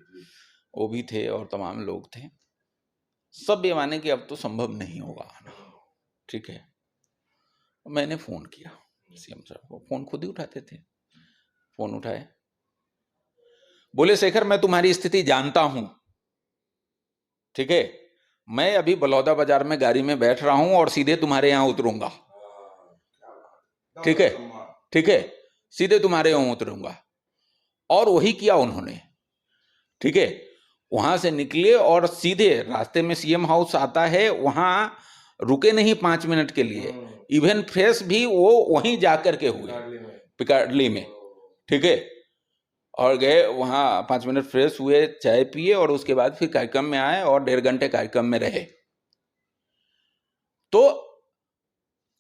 वो भी थे और तमाम लोग थे। सब ये माने कि अब तो संभव नहीं होगा आना, ठीक है। मैंने फोन किया सीएम साहब को, फोन खुद ही उठाते थे। फोन उठाए, बोले शेखर मैं तुम्हारी स्थिति जानता हूं, ठीक है, मैं अभी बलौदा बाजार में गाड़ी में बैठ रहा हूं और सीधे तुम्हारे यहां उतरूंगा, ठीक है, ठीक है, सीधे तुम्हारे यहां उतरूंगा। और वही किया उन्होंने, ठीक है। वहां से निकले और सीधे रास्ते में सीएम हाउस आता है, वहां रुके नहीं 5 मिनट के लिए। इवन फ्रेश भी वो वहीं जाकर के हुए, पिकाडली में, ठीक है, और गए वहां 5 मिनट फ्रेश हुए, चाय पिए और उसके बाद फिर कार्यक्रम में आए और 1.5 घंटे कार्यक्रम में रहे। तो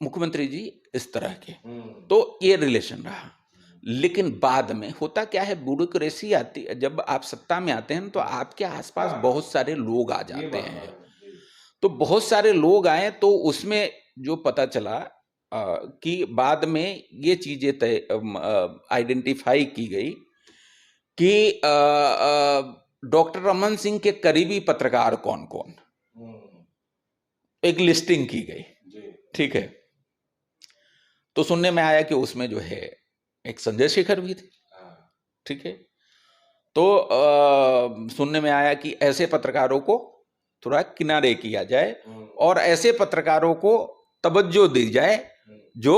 मुख्यमंत्री जी इस तरह के, तो ये रिलेशन रहा। लेकिन बाद में होता क्या है, ब्यूरोक्रेसी आती, जब आप सत्ता में आते हैं तो आपके आसपास बहुत सारे लोग आ जाते हैं। तो बहुत सारे लोग आए तो उसमें जो पता चला कि बाद में ये चीजें आइडेंटिफाई की गई कि डॉक्टर रमन सिंह के करीबी पत्रकार कौन कौन, एक लिस्टिंग की गई, ठीक है। तो सुनने में आया कि उसमें जो है एक संजय शेखर भी थे, ठीक है। तो सुनने में आया कि ऐसे पत्रकारों को थोड़ा किनारे किया जाए और ऐसे पत्रकारों को तवज्जो दी जाए जो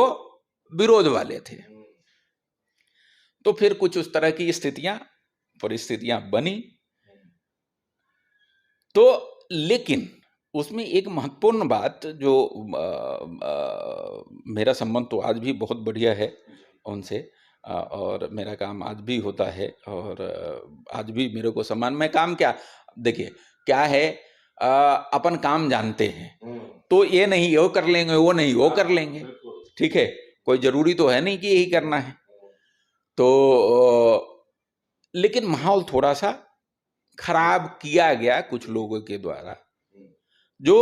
विरोध वाले थे। तो फिर कुछ उस तरह की परिस्थितियां बनी। तो लेकिन उसमें एक महत्वपूर्ण बात जो मेरा संबंध तो आज भी बहुत बढ़िया है उनसे, और मेरा काम आज भी होता है और आज भी मेरे को सम्मान, मैं काम क्या, देखिए क्या है, अपन काम जानते हैं, तो ये नहीं वो कर लेंगे, वो नहीं वो कर लेंगे, ठीक है, कोई जरूरी तो है नहीं कि यही करना है। तो लेकिन माहौल थोड़ा सा खराब किया गया कुछ लोगों के द्वारा, जो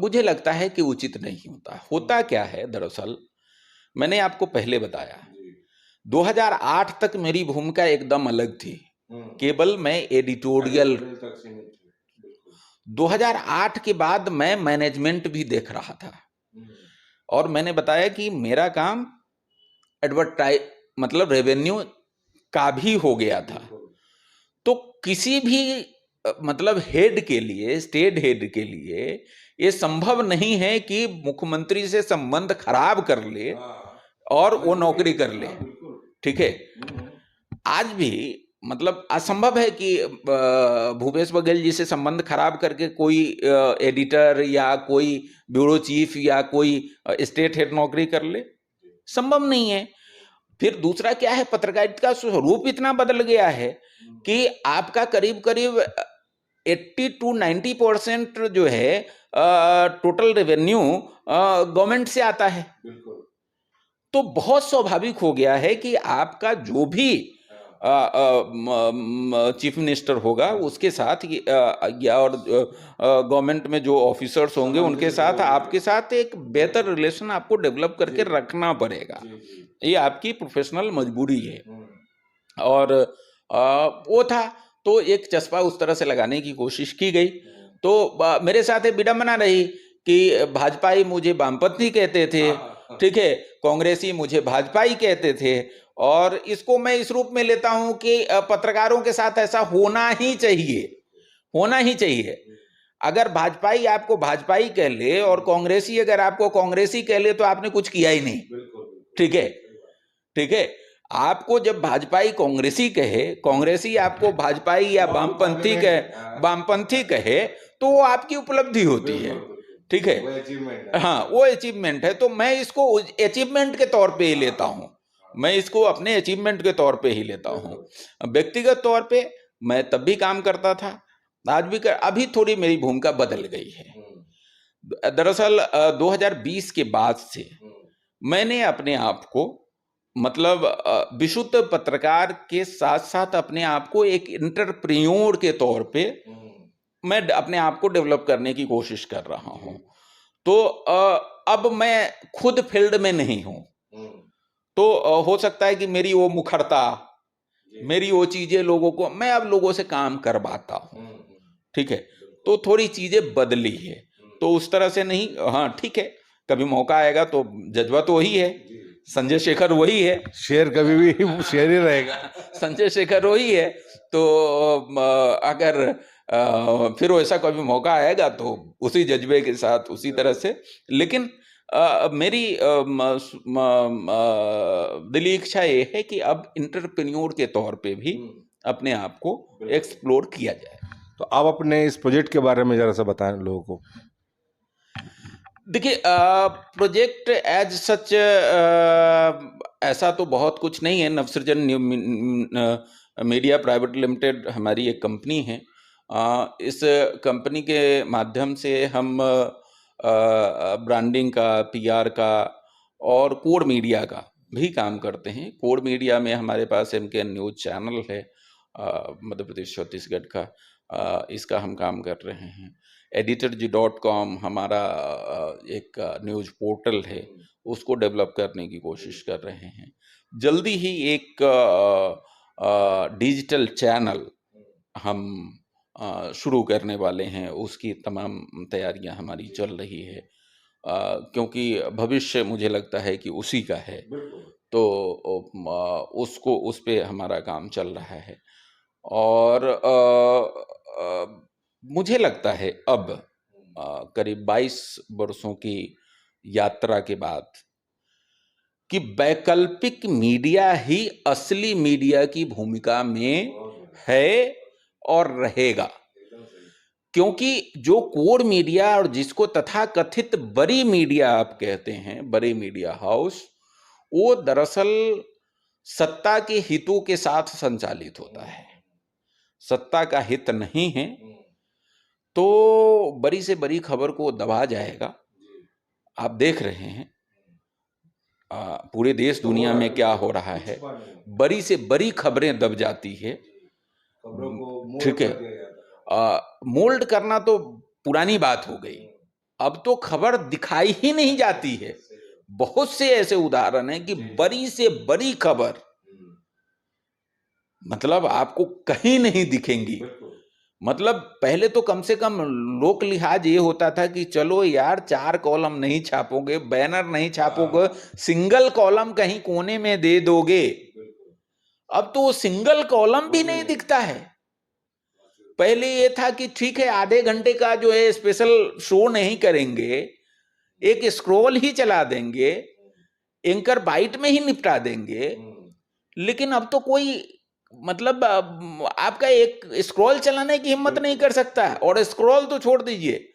मुझे लगता है कि उचित नहीं होता क्या है, दरअसल मैंने आपको पहले बताया 2008 तक मेरी भूमिका एकदम अलग थी, केवल मैं एडिटोरियल। 2008 के बाद मैं मैनेजमेंट भी देख रहा था और मैंने बताया कि मेरा काम मतलब रेवेन्यू का भी हो गया था। तो किसी भी मतलब हेड के लिए, स्टेट हेड के लिए ये संभव नहीं है कि मुख्यमंत्री से संबंध खराब कर ले और वो नौकरी कर ले, ठीक है। आज भी मतलब असंभव है कि भूपेश बघेल जी से संबंध खराब करके कोई एडिटर या कोई ब्यूरो चीफ या कोई स्टेट हेड नौकरी कर ले, संभव नहीं है। फिर दूसरा क्या है, पत्रकारिता का स्वरूप इतना बदल गया है कि आपका करीब करीब 80 to 90% जो है टोटल रेवेन्यू गवर्नमेंट से आता है। तो बहुत स्वाभाविक हो गया है कि आपका जो भी चीफ मिनिस्टर होगा उसके साथ या और गवर्नमेंट में जो ऑफिसर्स होंगे उनके साथ आपके साथ एक बेहतर रिलेशन आपको डेवलप करके रखना पड़ेगा, ये आपकी प्रोफेशनल मजबूरी है। और वो था, तो एक चस्पा उस तरह से लगाने की कोशिश की गई। तो मेरे साथ एक विडंबना रही कि भाजपाई मुझे वामपंथी कहते थे, ठीक है, कांग्रेसी मुझे भाजपाई कहते थे, और इसको मैं इस रूप में लेता हूं कि पत्रकारों के साथ ऐसा होना ही चाहिए। होना ही चाहिए। अगर भाजपाई आपको भाजपाई कह ले और कांग्रेसी अगर आपको कांग्रेसी कह ले तो आपने कुछ किया ही नहीं। ठीक है, ठीक है। आपको जब भाजपाई कांग्रेसी कहे, कांग्रेसी आपको भाजपाई या वामपंथी कहे तो वो आपकी उपलब्धि होती है। ठीक है, हाँ, वो अचीवमेंट है। तो मैं इसको अचीवमेंट के तौर पे ही लेता हूं, मैं इसको अपने अचीवमेंट के तौर पे ही लेता हूं। व्यक्तिगत तौर पे मैं तब भी काम करता था, आज भी अभी थोड़ी मेरी भूमिका बदल गई है। दरअसल 2020 के बाद से मैंने अपने आप को मतलब विशुद्ध पत्रकार के साथ साथ अपने आप को एक एंटरप्रेन्योर के तौर पे मैं अपने आप को डेवलप करने की कोशिश कर रहा हूं। तो अब मैं खुद फील्ड में नहीं हूं, तो हो सकता है कि मेरी वो मुखरता, मेरी वो चीजें लोगों को, मैं अब लोगों से काम करवाता हूं। ठीक है, तो थोड़ी चीजें बदली है, तो उस तरह से नहीं। हाँ ठीक है, कभी मौका आएगा तो जज्बा तो वही है, संजय शेखर वही है, शेर कभी भी शेर ही रहेगा। संजय शेखर वही है। तो अगर फिर वैसा कभी मौका आएगा तो उसी जज्बे के साथ उसी तरह से। लेकिन मेरी दिली इच्छा ये है कि अब इंटरप्रेन्योर के तौर पे भी अपने आप को एक्सप्लोर किया जाए। तो आप अपने इस प्रोजेक्ट के बारे में जरा सा बताएं लोगों को। देखिए, प्रोजेक्ट एज सच ऐसा तो बहुत कुछ नहीं है। नवसृजन मीडिया प्राइवेट लिमिटेड हमारी एक कंपनी है। इस कंपनी के माध्यम से हम ब्रांडिंग का, पीआर का और कोर मीडिया का भी काम करते हैं। कोर मीडिया में हमारे पास MKN न्यूज चैनल है, मध्य प्रदेश छत्तीसगढ़ का, इसका हम काम कर रहे हैं। editorji.com हमारा एक न्यूज पोर्टल है, उसको डेवलप करने की कोशिश कर रहे हैं। जल्दी ही एक डिजिटल चैनल हम शुरू करने वाले हैं, उसकी तमाम तैयारियां हमारी चल रही है, क्योंकि भविष्य मुझे लगता है कि उसी का है। तो उसको उस पे हमारा काम चल रहा है। और मुझे लगता है अब करीब 22 वर्षों की यात्रा के बाद कि वैकल्पिक मीडिया ही असली मीडिया की भूमिका में है और रहेगा। क्योंकि जो कोर मीडिया और जिसको तथाकथित बड़ी मीडिया आप कहते हैं, बड़े मीडिया हाउस, वो दरअसल सत्ता के हितों के साथ संचालित होता है। सत्ता का हित नहीं है तो बड़ी से बड़ी खबर को दबा जाएगा। आप देख रहे हैं पूरे देश दुनिया में क्या हो रहा है, बड़ी से बड़ी खबरें दब जाती है। ठीक है, मोल्ड करना तो पुरानी बात हो गई, अब तो खबर दिखाई ही नहीं जाती है। बहुत से ऐसे उदाहरण हैं कि बड़ी से बड़ी खबर मतलब आपको कहीं नहीं दिखेंगी। मतलब पहले तो कम से कम लोक लिहाज ये होता था कि चलो यार 4 कॉलम नहीं छापोगे, बैनर नहीं छापोगे, सिंगल कॉलम कहीं कोने में दे दोगे। अब तो वो सिंगल कॉलम भी नहीं दिखता है। पहले ये था कि ठीक है आधे घंटे का जो है स्पेशल शो नहीं करेंगे, एक स्क्रॉल ही चला देंगे, एंकर बाइट में ही निपटा देंगे। लेकिन अब तो कोई मतलब आपका एक स्क्रॉल चलाने की हिम्मत नहीं कर सकता है। और स्क्रॉल तो छोड़ दीजिए,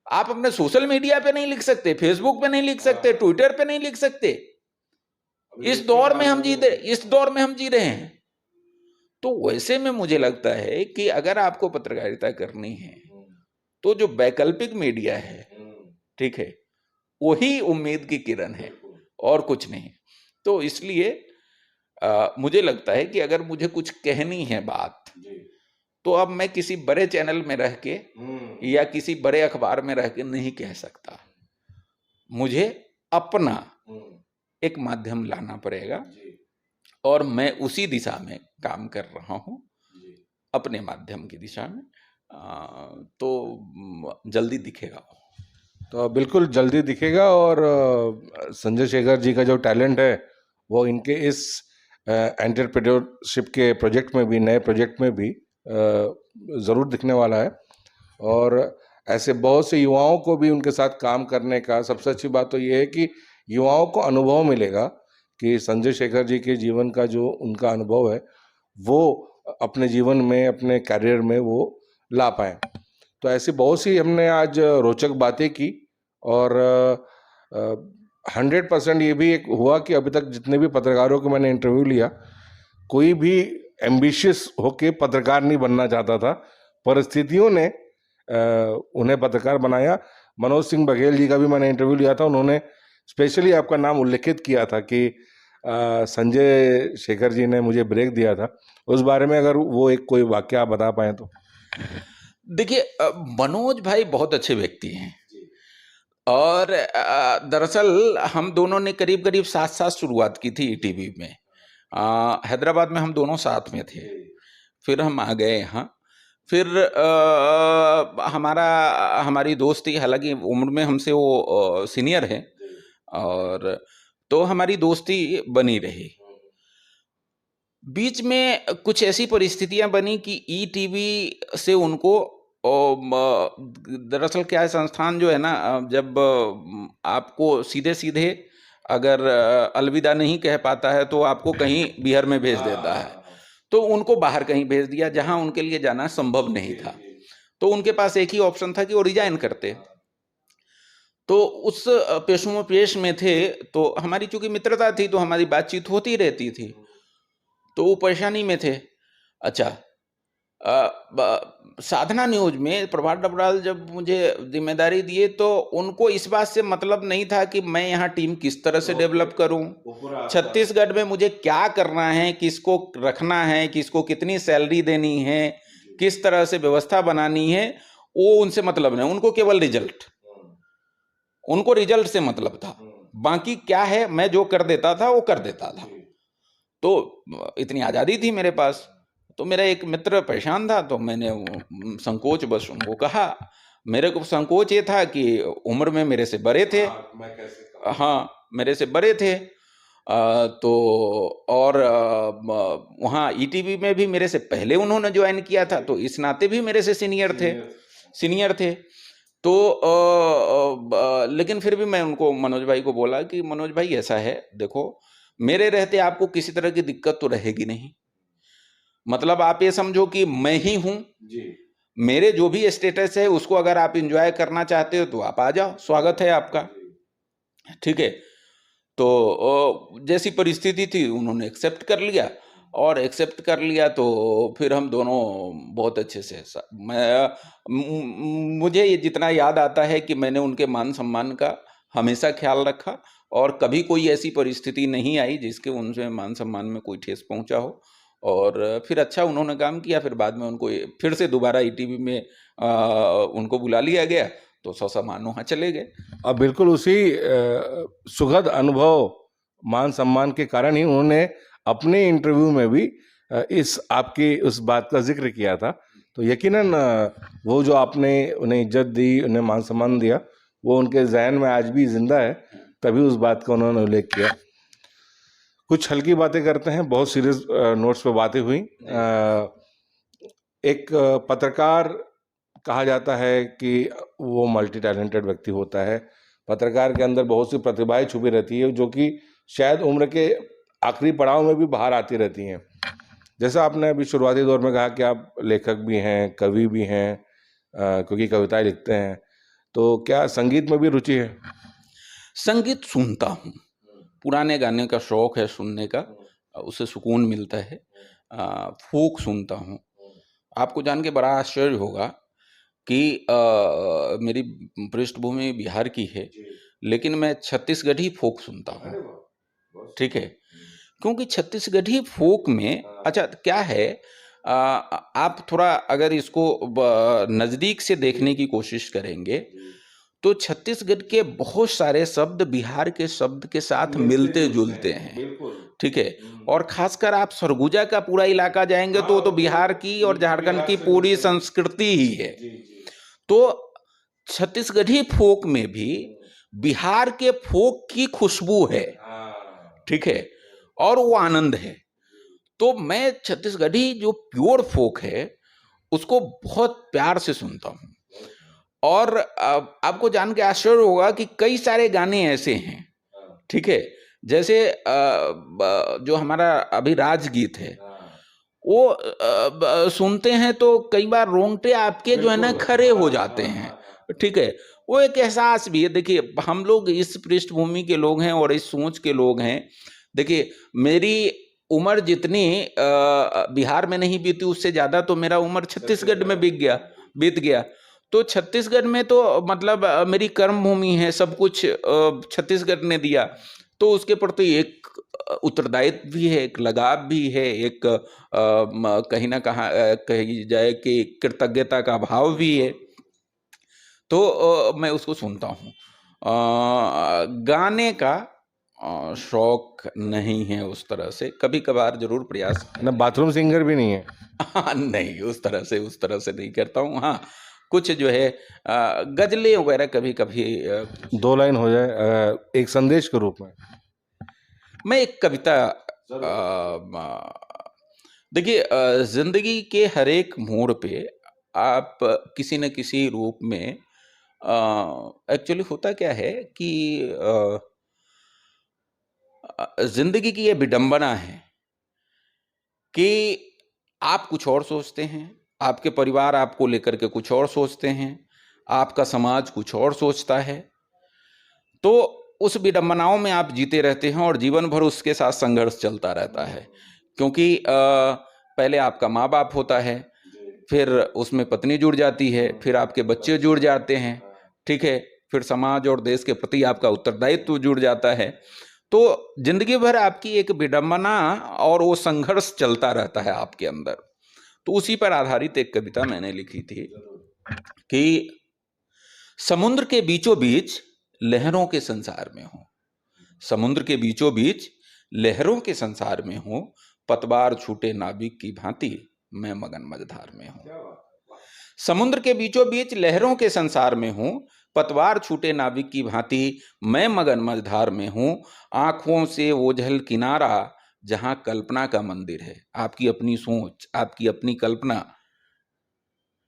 आप अपने सोशल मीडिया पे नहीं लिख सकते, फेसबुक पे नहीं लिख सकते, ट्विटर पे नहीं लिख सकते। इस दौर में हम जी रहे हैं। तो वैसे में मुझे लगता है कि अगर आपको पत्रकारिता करनी है तो जो वैकल्पिक मीडिया है, ठीक है, वही उम्मीद की किरण है और कुछ नहीं। तो इसलिए मुझे लगता है कि अगर मुझे कुछ कहनी है बात, तो अब मैं किसी बड़े चैनल में रह के या किसी बड़े अखबार में रह के नहीं कह सकता। मुझे अपना एक माध्यम लाना पड़ेगा और मैं उसी दिशा में काम कर रहा हूं, अपने माध्यम की दिशा में। तो जल्दी दिखेगा। तो बिल्कुल जल्दी दिखेगा। और संजय शेखर जी का जो टैलेंट है वो इनके इस एंटरप्रेन्योरशिप के प्रोजेक्ट में भी, नए प्रोजेक्ट में भी ज़रूर दिखने वाला है। और ऐसे बहुत से युवाओं को भी उनके साथ काम करने का, सबसे अच्छी बात तो ये है कि युवाओं को अनुभव मिलेगा कि संजय शेखर जी के जीवन का जो उनका अनुभव है वो अपने जीवन में, अपने करियर में वो ला पाए। तो ऐसी बहुत सी हमने आज रोचक बातें की और 100% ये भी एक हुआ कि अभी तक जितने भी पत्रकारों को मैंने इंटरव्यू लिया, कोई भी एम्बिशियस होके पत्रकार नहीं बनना चाहता था, परिस्थितियों ने उन्हें पत्रकार बनाया। मनोज सिंह बघेल जी का भी मैंने इंटरव्यू लिया था, उन्होंने स्पेशली आपका नाम उल्लेखित किया था कि संजय शेखर जी ने मुझे ब्रेक दिया था। उस बारे में अगर वो एक कोई वाकया आप बता पाए तो। देखिए, मनोज भाई बहुत अच्छे व्यक्ति हैं और दरअसल हम दोनों ने करीब करीब साथ साथ शुरुआत की थी ईटीवी में। हैदराबाद में हम दोनों साथ में थे, फिर हम आ गए यहाँ। फिर हमारी दोस्ती, हालांकि उम्र में हमसे वो सीनियर है, और तो हमारी दोस्ती बनी रही। बीच में कुछ ऐसी परिस्थितियां बनी कि ईटीवी से उनको दरअसल क्या है, संस्थान जो है ना, जब आपको सीधे सीधे अगर अलविदा नहीं कह पाता है तो आपको कहीं बिहार में भेज देता है। तो उनको बाहर कहीं भेज दिया जहां उनके लिए जाना संभव नहीं था। तो उनके पास एक ही ऑप्शन था कि वो रिजाइन करते। तो उस पेशों पेश में थे, तो हमारी चूंकि मित्रता थी तो हमारी बातचीत होती रहती थी, तो वो परेशानी में थे। अच्छा, साधना न्यूज में प्रभात डबराल जब मुझे जिम्मेदारी दिए तो उनको इस बात से मतलब नहीं था कि मैं यहाँ टीम किस तरह से डेवलप करूं, छत्तीसगढ़ में मुझे क्या करना है, किसको रखना है, किसको कितनी सैलरी देनी है, किस तरह से व्यवस्था बनानी है, वो उनसे मतलब नहीं। उनको केवल रिजल्ट, उनको रिजल्ट से मतलब था। बाकी क्या है, मैं जो कर देता था वो कर देता था। तो इतनी आज़ादी थी मेरे पास। तो मेरा एक मित्र परेशान था, तो मैंने संकोच बस उनको कहा। मेरे को संकोच ये था कि उम्र में मेरे से बड़े थे, हाँ मेरे से बड़े थे। तो और वहाँ ईटीवी में भी मेरे से पहले उन्होंने ज्वाइन किया था, तो इस नाते भी मेरे से सीनियर थे। तो लेकिन फिर भी मैं उनको, मनोज भाई को बोला कि मनोज भाई ऐसा है, देखो मेरे रहते आपको किसी तरह की दिक्कत तो रहेगी नहीं। मतलब आप ये समझो कि मैं ही हूं, मेरे जो भी स्टेटस है उसको अगर आप एंजॉय करना चाहते हो तो आप आ जाओ, स्वागत है आपका, ठीक है। तो जैसी परिस्थिति थी उन्होंने एक्सेप्ट कर लिया, और एक्सेप्ट कर लिया तो फिर हम दोनों बहुत अच्छे से, मुझे ये जितना याद आता है कि मैंने उनके मान सम्मान का हमेशा ख्याल रखा, और कभी कोई ऐसी परिस्थिति नहीं आई जिसके उनसे मान सम्मान में कोई ठेस पहुंचा हो। और फिर अच्छा उन्होंने काम किया। फिर बाद में उनको फिर से दोबारा ईटीवी में उनको बुला लिया गया, तो समान वहाँ चले गए। अब बिल्कुल उसी सुखद अनुभव, मान सम्मान के कारण ही उन्होंने अपने इंटरव्यू में भी इस आपकी उस बात का जिक्र किया था। तो यकीनन वो जो आपने उन्हें इज्जत दी, उन्हें मान सम्मान दिया, वो उनके जहन में आज भी जिंदा है, तभी उस बात का उन्होंने उल्लेख किया। कुछ हल्की बातें करते हैं, बहुत सीरियस नोट्स पे बातें हुई। एक पत्रकार कहा जाता है कि वो मल्टी टैलेंटेड व्यक्ति होता है। पत्रकार के अंदर बहुत सी प्रतिभाएं छुपी रहती है जो कि शायद उम्र के आखिरी पड़ाव में भी बाहर आती रहती हैं। जैसा आपने अभी शुरुआती दौर में कहा कि आप लेखक भी हैं, कवि भी हैं, क्योंकि कविताएं लिखते हैं, तो क्या संगीत में भी रुचि है? संगीत सुनता हूँ, पुराने गाने का शौक है सुनने का, उससे सुकून मिलता है। फोक सुनता हूँ। आपको जान के बड़ा आश्चर्य होगा कि मेरी पृष्ठभूमि बिहार की है, लेकिन मैं छत्तीसगढ़ी फोक सुनता हूँ, ठीक है। क्योंकि छत्तीसगढ़ी फोक में, अच्छा क्या है, आप थोड़ा अगर इसको नज़दीक से देखने की कोशिश करेंगे तो छत्तीसगढ़ के बहुत सारे शब्द बिहार के शब्द के साथ मिलते जुलते हैं, ठीक है। और खासकर आप सरगुजा का पूरा इलाका जाएंगे तो तो बिहार की और झारखंड की पूरी संस्कृति ही है। तो छत्तीसगढ़ी फोक में भी बिहार के फोक की खुशबू है, ठीक है, और वो आनंद है। तो मैं छत्तीसगढ़ी जो प्योर फोक है उसको बहुत प्यार से सुनता हूँ। और आपको जान के आश्चर्य होगा कि कई सारे गाने ऐसे हैं, ठीक है, जैसे जो हमारा अभी राजगीत है, वो सुनते हैं तो कई बार रोंगटे आपके जो है ना खड़े हो जाते हैं, ठीक है। वो एक एहसास भी है। देखिए, हम लोग इस पृष्ठभूमि के लोग हैं और इस सोच के लोग हैं। देखिए, मेरी उम्र जितनी बिहार में नहीं बीती, उससे ज्यादा तो मेरा उम्र छत्तीसगढ़ में बीत गया। तो छत्तीसगढ़ में तो मतलब मेरी कर्म भूमि है, सब कुछ छत्तीसगढ़ ने दिया, तो उसके प्रति एक उत्तरदायित्व भी है, एक लगाव भी है, एक कहीं ना कही जाए कि कृतज्ञता का भाव भी है। तो मैं उसको सुनता हूँ। गाने का शौक नहीं है उस तरह से, कभी कभार जरूर प्रयास। ना बाथरूम सिंगर भी नहीं है? नहीं, उस तरह से नहीं करता हूँ। हाँ, कुछ जो है गजलें वगैरह कभी कभी 2 लाइन हो जाए एक संदेश के रूप में। मैं एक कविता देखिए, जिंदगी के हर एक मोड़ पे आप किसी न किसी रूप में, एक्चुअली होता क्या है कि जिंदगी की ये विडंबना है कि आप कुछ और सोचते हैं, आपके परिवार आपको लेकर के कुछ और सोचते हैं, आपका समाज कुछ और सोचता है। तो उस विडंबनाओं में आप जीते रहते हैं और जीवन भर उसके साथ संघर्ष चलता रहता है। क्योंकि पहले आपका माँ बाप होता है, फिर उसमें पत्नी जुड़ जाती है, फिर आपके बच्चे जुड़ जाते हैं, ठीक है, फिर समाज और देश के प्रति आपका उत्तरदायित्व जुड़ जाता है। तो जिंदगी भर आपकी एक विडंबना और वो संघर्ष चलता रहता है आपके अंदर। तो उसी पर आधारित एक कविता मैंने लिखी थी कि समुद्र के बीचों बीच लहरों के संसार में हूं, समुद्र के बीचों बीच लहरों के संसार में हूं, पतवार छूटे नाविक की भांति मैं मगन मझधार में हूं। समुद्र के बीचों बीच लहरों के संसार में हूं, पतवार छूटे नाविक की भांति मैं मगन मझधार में हूं। आंखों से ओझल किनारा जहां कल्पना का मंदिर है, आपकी अपनी सोच, आपकी अपनी कल्पना।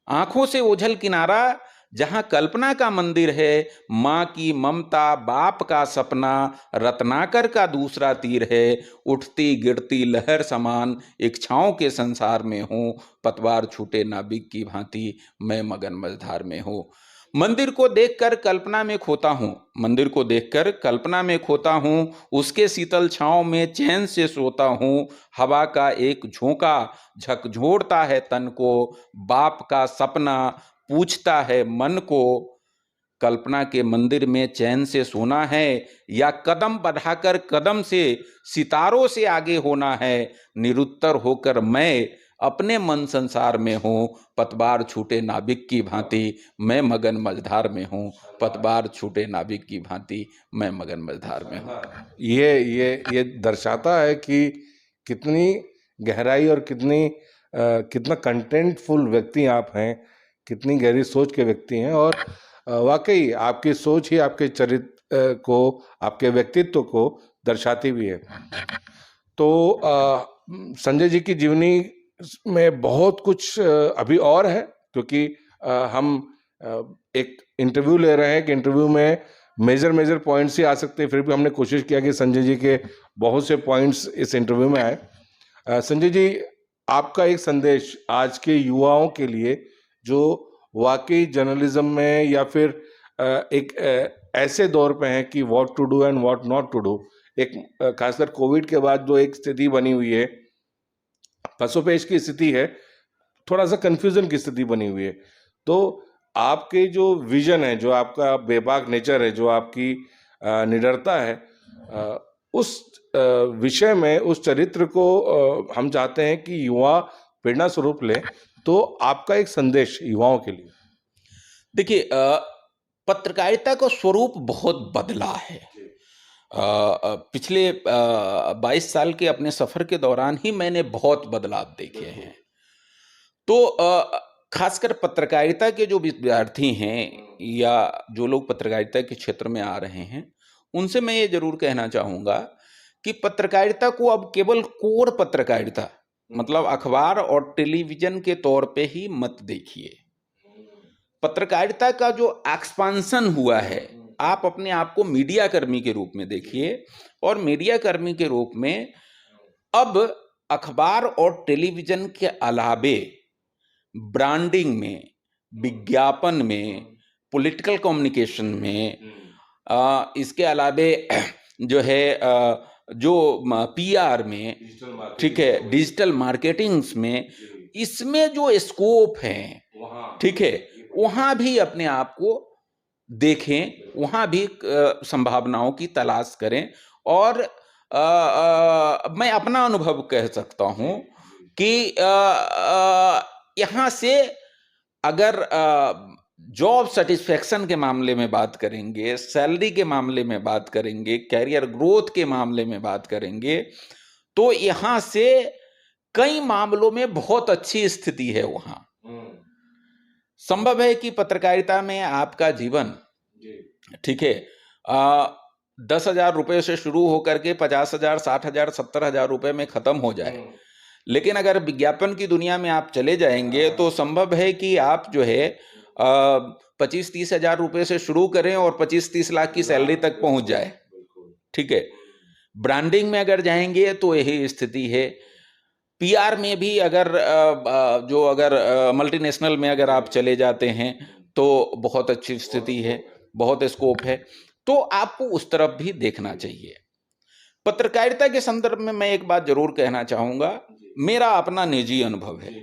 आंखों से ओझल किनारा जहां कल्पना का मंदिर है, माँ की ममता, बाप का सपना, रत्नाकर का दूसरा तीर है। उठती गिरती लहर समान इच्छाओं के संसार में हूं, पतवार छूटे नाविक की भांति मैं मगन मझधार में हूं। मंदिर को देखकर कल्पना में खोता हूं, मंदिर को देखकर कल्पना में खोता हूं, उसके शीतल छांव में चैन से सोता हूं। हवा का एक झोंका झकझोरता है तन को, बाप का सपना पूछता है मन को। कल्पना के मंदिर में चैन से सोना है या कदम बढ़ाकर कदम से सितारों से आगे होना है। निरुत्तर होकर मैं अपने मन संसार में हूँ, पतवार छूटे नाविक की भांति मैं मगन मझधार में हूँ, पतवार छूटे नाविक की भांति मैं मगन मझधार में हूँ। ये दर्शाता है कि कितनी गहराई और कितना कंटेंटफुल व्यक्ति आप हैं, कितनी गहरी सोच के व्यक्ति हैं। और वाकई आपकी सोच ही आपके चरित्र को, आपके व्यक्तित्व को दर्शाती भी है। तो संजय जी की जीवनी में बहुत कुछ अभी और है, क्योंकि हम एक इंटरव्यू ले रहे हैं कि इंटरव्यू में मेजर पॉइंट्स ही आ सकते हैं, फिर भी हमने कोशिश किया कि संजय जी के बहुत से पॉइंट्स इस इंटरव्यू में आए। संजय जी, आपका एक संदेश आज के युवाओं के लिए जो वाकई जर्नलिज्म में या फिर एक ऐसे दौर पे हैं कि what to do and what not to do, एक खासकर कोविड के बाद जो एक स्थिति बनी हुई है, पसोपेश की स्थिति है, थोड़ा सा कंफ्यूजन की स्थिति बनी हुई है। तो आपके जो विजन है, जो आपका बेबाक नेचर है, जो आपकी निडरता है, उस विषय में, उस चरित्र को हम चाहते हैं कि युवा प्रेरणा स्वरूप ले। तो आपका एक संदेश युवाओं के लिए। देखिए, पत्रकारिता का स्वरूप बहुत बदला है। पिछले 22 साल के अपने सफर के दौरान ही मैंने बहुत बदलाव देखे हैं। तो खासकर पत्रकारिता के जो विद्यार्थी हैं या जो लोग पत्रकारिता के क्षेत्र में आ रहे हैं, उनसे मैं ये जरूर कहना चाहूँगा कि पत्रकारिता को अब केवल कोर पत्रकारिता, मतलब अखबार और टेलीविजन के तौर पे ही मत देखिए। पत्रकारिता का जो एक्सपांसन हुआ है, आप अपने आप को मीडिया कर्मी के रूप में देखिए, और मीडिया कर्मी के रूप में अब अखबार और टेलीविजन के अलावे ब्रांडिंग में, विज्ञापन में, पॉलिटिकल कम्युनिकेशन में, इसके अलावे जो है जो पीआर में, ठीक है, डिजिटल मार्केटिंग्स में, इसमें जो स्कोप है, ठीक है, वहां भी अपने आप को देखें, वहां भी संभावनाओं की तलाश करें। और मैं अपना अनुभव कह सकता हूं कि यहां से अगर जॉब सेटिस्फेक्शन के मामले में बात करेंगे, सैलरी के मामले में बात करेंगे, कैरियर ग्रोथ के मामले में बात करेंगे, तो यहां से कई मामलों में बहुत अच्छी स्थिति है। वहां संभव है कि पत्रकारिता में आपका जीवन, ठीक है, 10,000 रुपए से शुरू होकर के 50,000, 60,000, 70,000 रुपए में खत्म हो जाए, लेकिन अगर विज्ञापन की दुनिया में आप चले जाएंगे तो संभव है कि आप जो है 25-30 हजार रुपए से शुरू करें और 25-30 लाख की सैलरी तक पहुंच जाए, ठीक है। ब्रांडिंग में अगर जाएंगे तो यही स्थिति है। पीआर में भी अगर मल्टीनेशनल में अगर आप चले जाते हैं तो बहुत अच्छी स्थिति है, बहुत स्कोप है, तो आपको उस तरफ भी देखना चाहिए। पत्रकारिता के संदर्भ में मैं एक बात जरूर कहना चाहूंगा, मेरा अपना निजी अनुभव है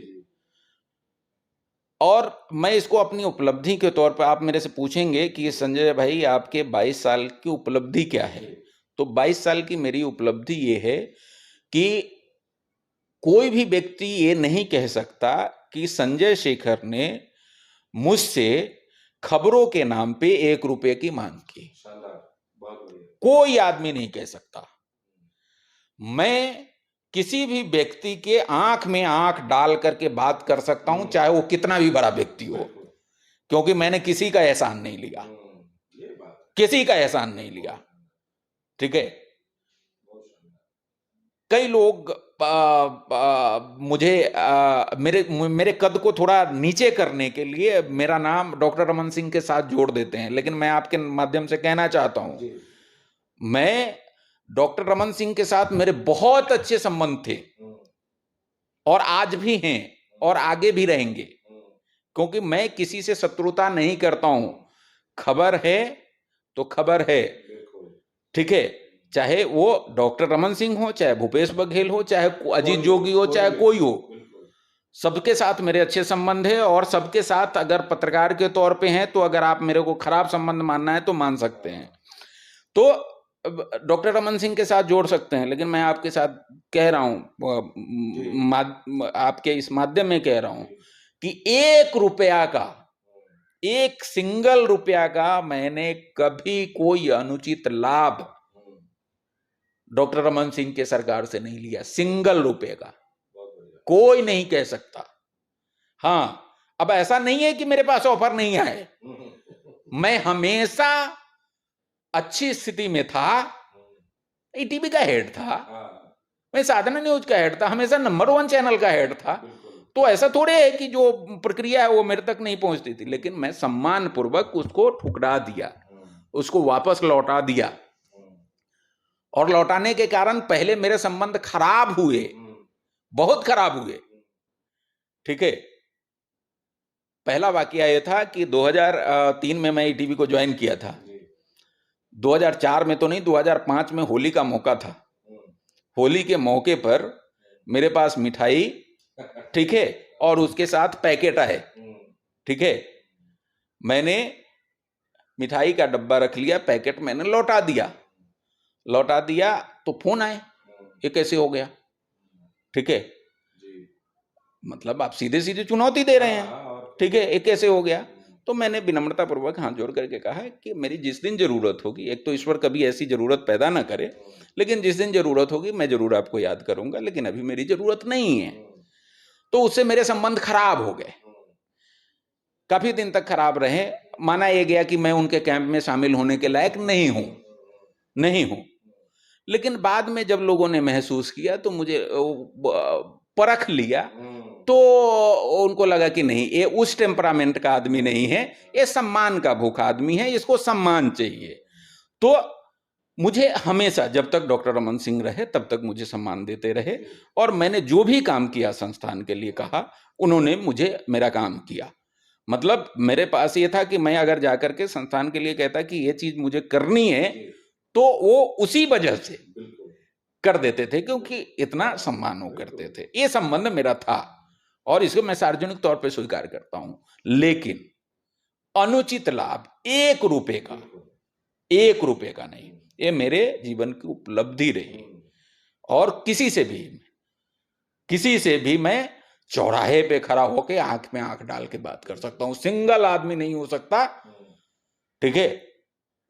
और मैं इसको अपनी उपलब्धि के तौर पर, आप मेरे से पूछेंगे कि संजय भाई आपके 22 साल की उपलब्धि क्या है, तो 22 साल की मेरी उपलब्धि ये है कि कोई भी व्यक्ति ये नहीं कह सकता कि संजय शेखर ने मुझसे खबरों के नाम पे 1 रुपए की मांग की। कोई आदमी नहीं कह सकता। मैं किसी भी व्यक्ति के आंख में आंख डाल करके बात कर सकता हूं, चाहे वो कितना भी बड़ा व्यक्ति हो, क्योंकि मैंने किसी का एहसान नहीं लिया, किसी का एहसान नहीं लिया, ठीक है। कई लोग मुझे मेरे कद को थोड़ा नीचे करने के लिए मेरा नाम डॉक्टर रमन सिंह के साथ जोड़ देते हैं, लेकिन मैं आपके माध्यम से कहना चाहता हूं, मैं डॉक्टर रमन सिंह के साथ मेरे बहुत अच्छे संबंध थे और आज भी हैं और आगे भी रहेंगे, क्योंकि मैं किसी से शत्रुता नहीं करता हूं। खबर है तो खबर है, ठीक है, चाहे वो डॉक्टर रमन सिंह हो, चाहे भूपेश बघेल हो, चाहे अजीत जोगी हो, चाहे कोई हो, सबके साथ मेरे अच्छे संबंध है। और सबके साथ अगर पत्रकार के तौर पे हैं तो अगर आप मेरे को खराब संबंध मानना है तो मान सकते हैं, तो डॉक्टर रमन सिंह के साथ जोड़ सकते हैं। लेकिन मैं आपके साथ कह रहा हूं, आपके इस माध्यम में कह रहा हूं कि 1 रुपया का, 1 सिंगल रुपया का मैंने कभी कोई अनुचित लाभ डॉक्टर रमन सिंह के सरकार से नहीं लिया, सिंगल रुपये का। कोई नहीं कह सकता। हाँ, अब ऐसा नहीं है कि मेरे पास ऑफर नहीं आए, मैं हमेशा अच्छी स्थिति में था, ईटीवी का हेड था, मैं साधना न्यूज का हेड था, हमेशा नंबर 1 चैनल का हेड था, तो ऐसा थोड़े है कि जो प्रक्रिया है वो मेरे तक नहीं पहुंचती थी, लेकिन मैं सम्मान पूर्वक उसको ठुकरा दिया, उसको वापस लौटा दिया। और लौटाने के कारण पहले मेरे संबंध खराब हुए, बहुत खराब हुए, ठीक है। पहला वाकया यह था कि 2003 में मैं ईटीवी को ज्वाइन किया था, 2004 में तो नहीं, 2005 में होली का मौका था। होली के मौके पर मेरे पास मिठाई, ठीक है, और उसके साथ पैकेट आए, ठीक है। मैंने मिठाई का डब्बा रख लिया, पैकेट मैंने लौटा दिया तो फोन आए, ये कैसे हो गया, ठीक है। मतलब आप सीधे सीधे चुनौती दे रहे हैं, ठीक है, ये कैसे हो गया। तो मैंने विनम्रता पूर्वक हाथ जोड़ करके कहा कि मेरी जिस दिन जरूरत होगी, एक तो ईश्वर कभी ऐसी जरूरत पैदा ना करे, लेकिन जिस दिन जरूरत होगी मैं जरूर आपको याद करूंगा, लेकिन अभी मेरी जरूरत नहीं है। तो उससे मेरे संबंध खराब हो गए, काफी दिन तक खराब रहे। माना यह गया कि मैं उनके कैंप में शामिल होने के लायक नहीं हूं। लेकिन बाद में जब लोगों ने महसूस किया तो मुझे परख लिया तो उनको लगा कि नहीं, ये उस टेम्परामेंट का आदमी नहीं है, ये सम्मान का भूखा आदमी है, इसको सम्मान चाहिए। तो मुझे हमेशा, जब तक डॉक्टर रमन सिंह रहे तब तक मुझे सम्मान देते रहे, और मैंने जो भी काम किया संस्थान के लिए कहा, उन्होंने मुझे मेरा काम किया। मतलब मेरे पास ये था कि मैं अगर जाकर के संस्थान के लिए कहता कि ये चीज मुझे करनी है, तो वो उसी वजह से कर देते थे, क्योंकि इतना सम्मान वो करते थे। ये संबंध मेरा था और इसको मैं सार्वजनिक तौर पे स्वीकार करता हूं। लेकिन अनुचित लाभ 1 रुपए का, 1 रुपए का नहीं, ये मेरे जीवन की उपलब्धि रही। और किसी से भी मैं चौराहे पे खड़ा होके आंख में आंख डाल के बात कर सकता हूं। सिंगल आदमी नहीं हो सकता, ठीक है,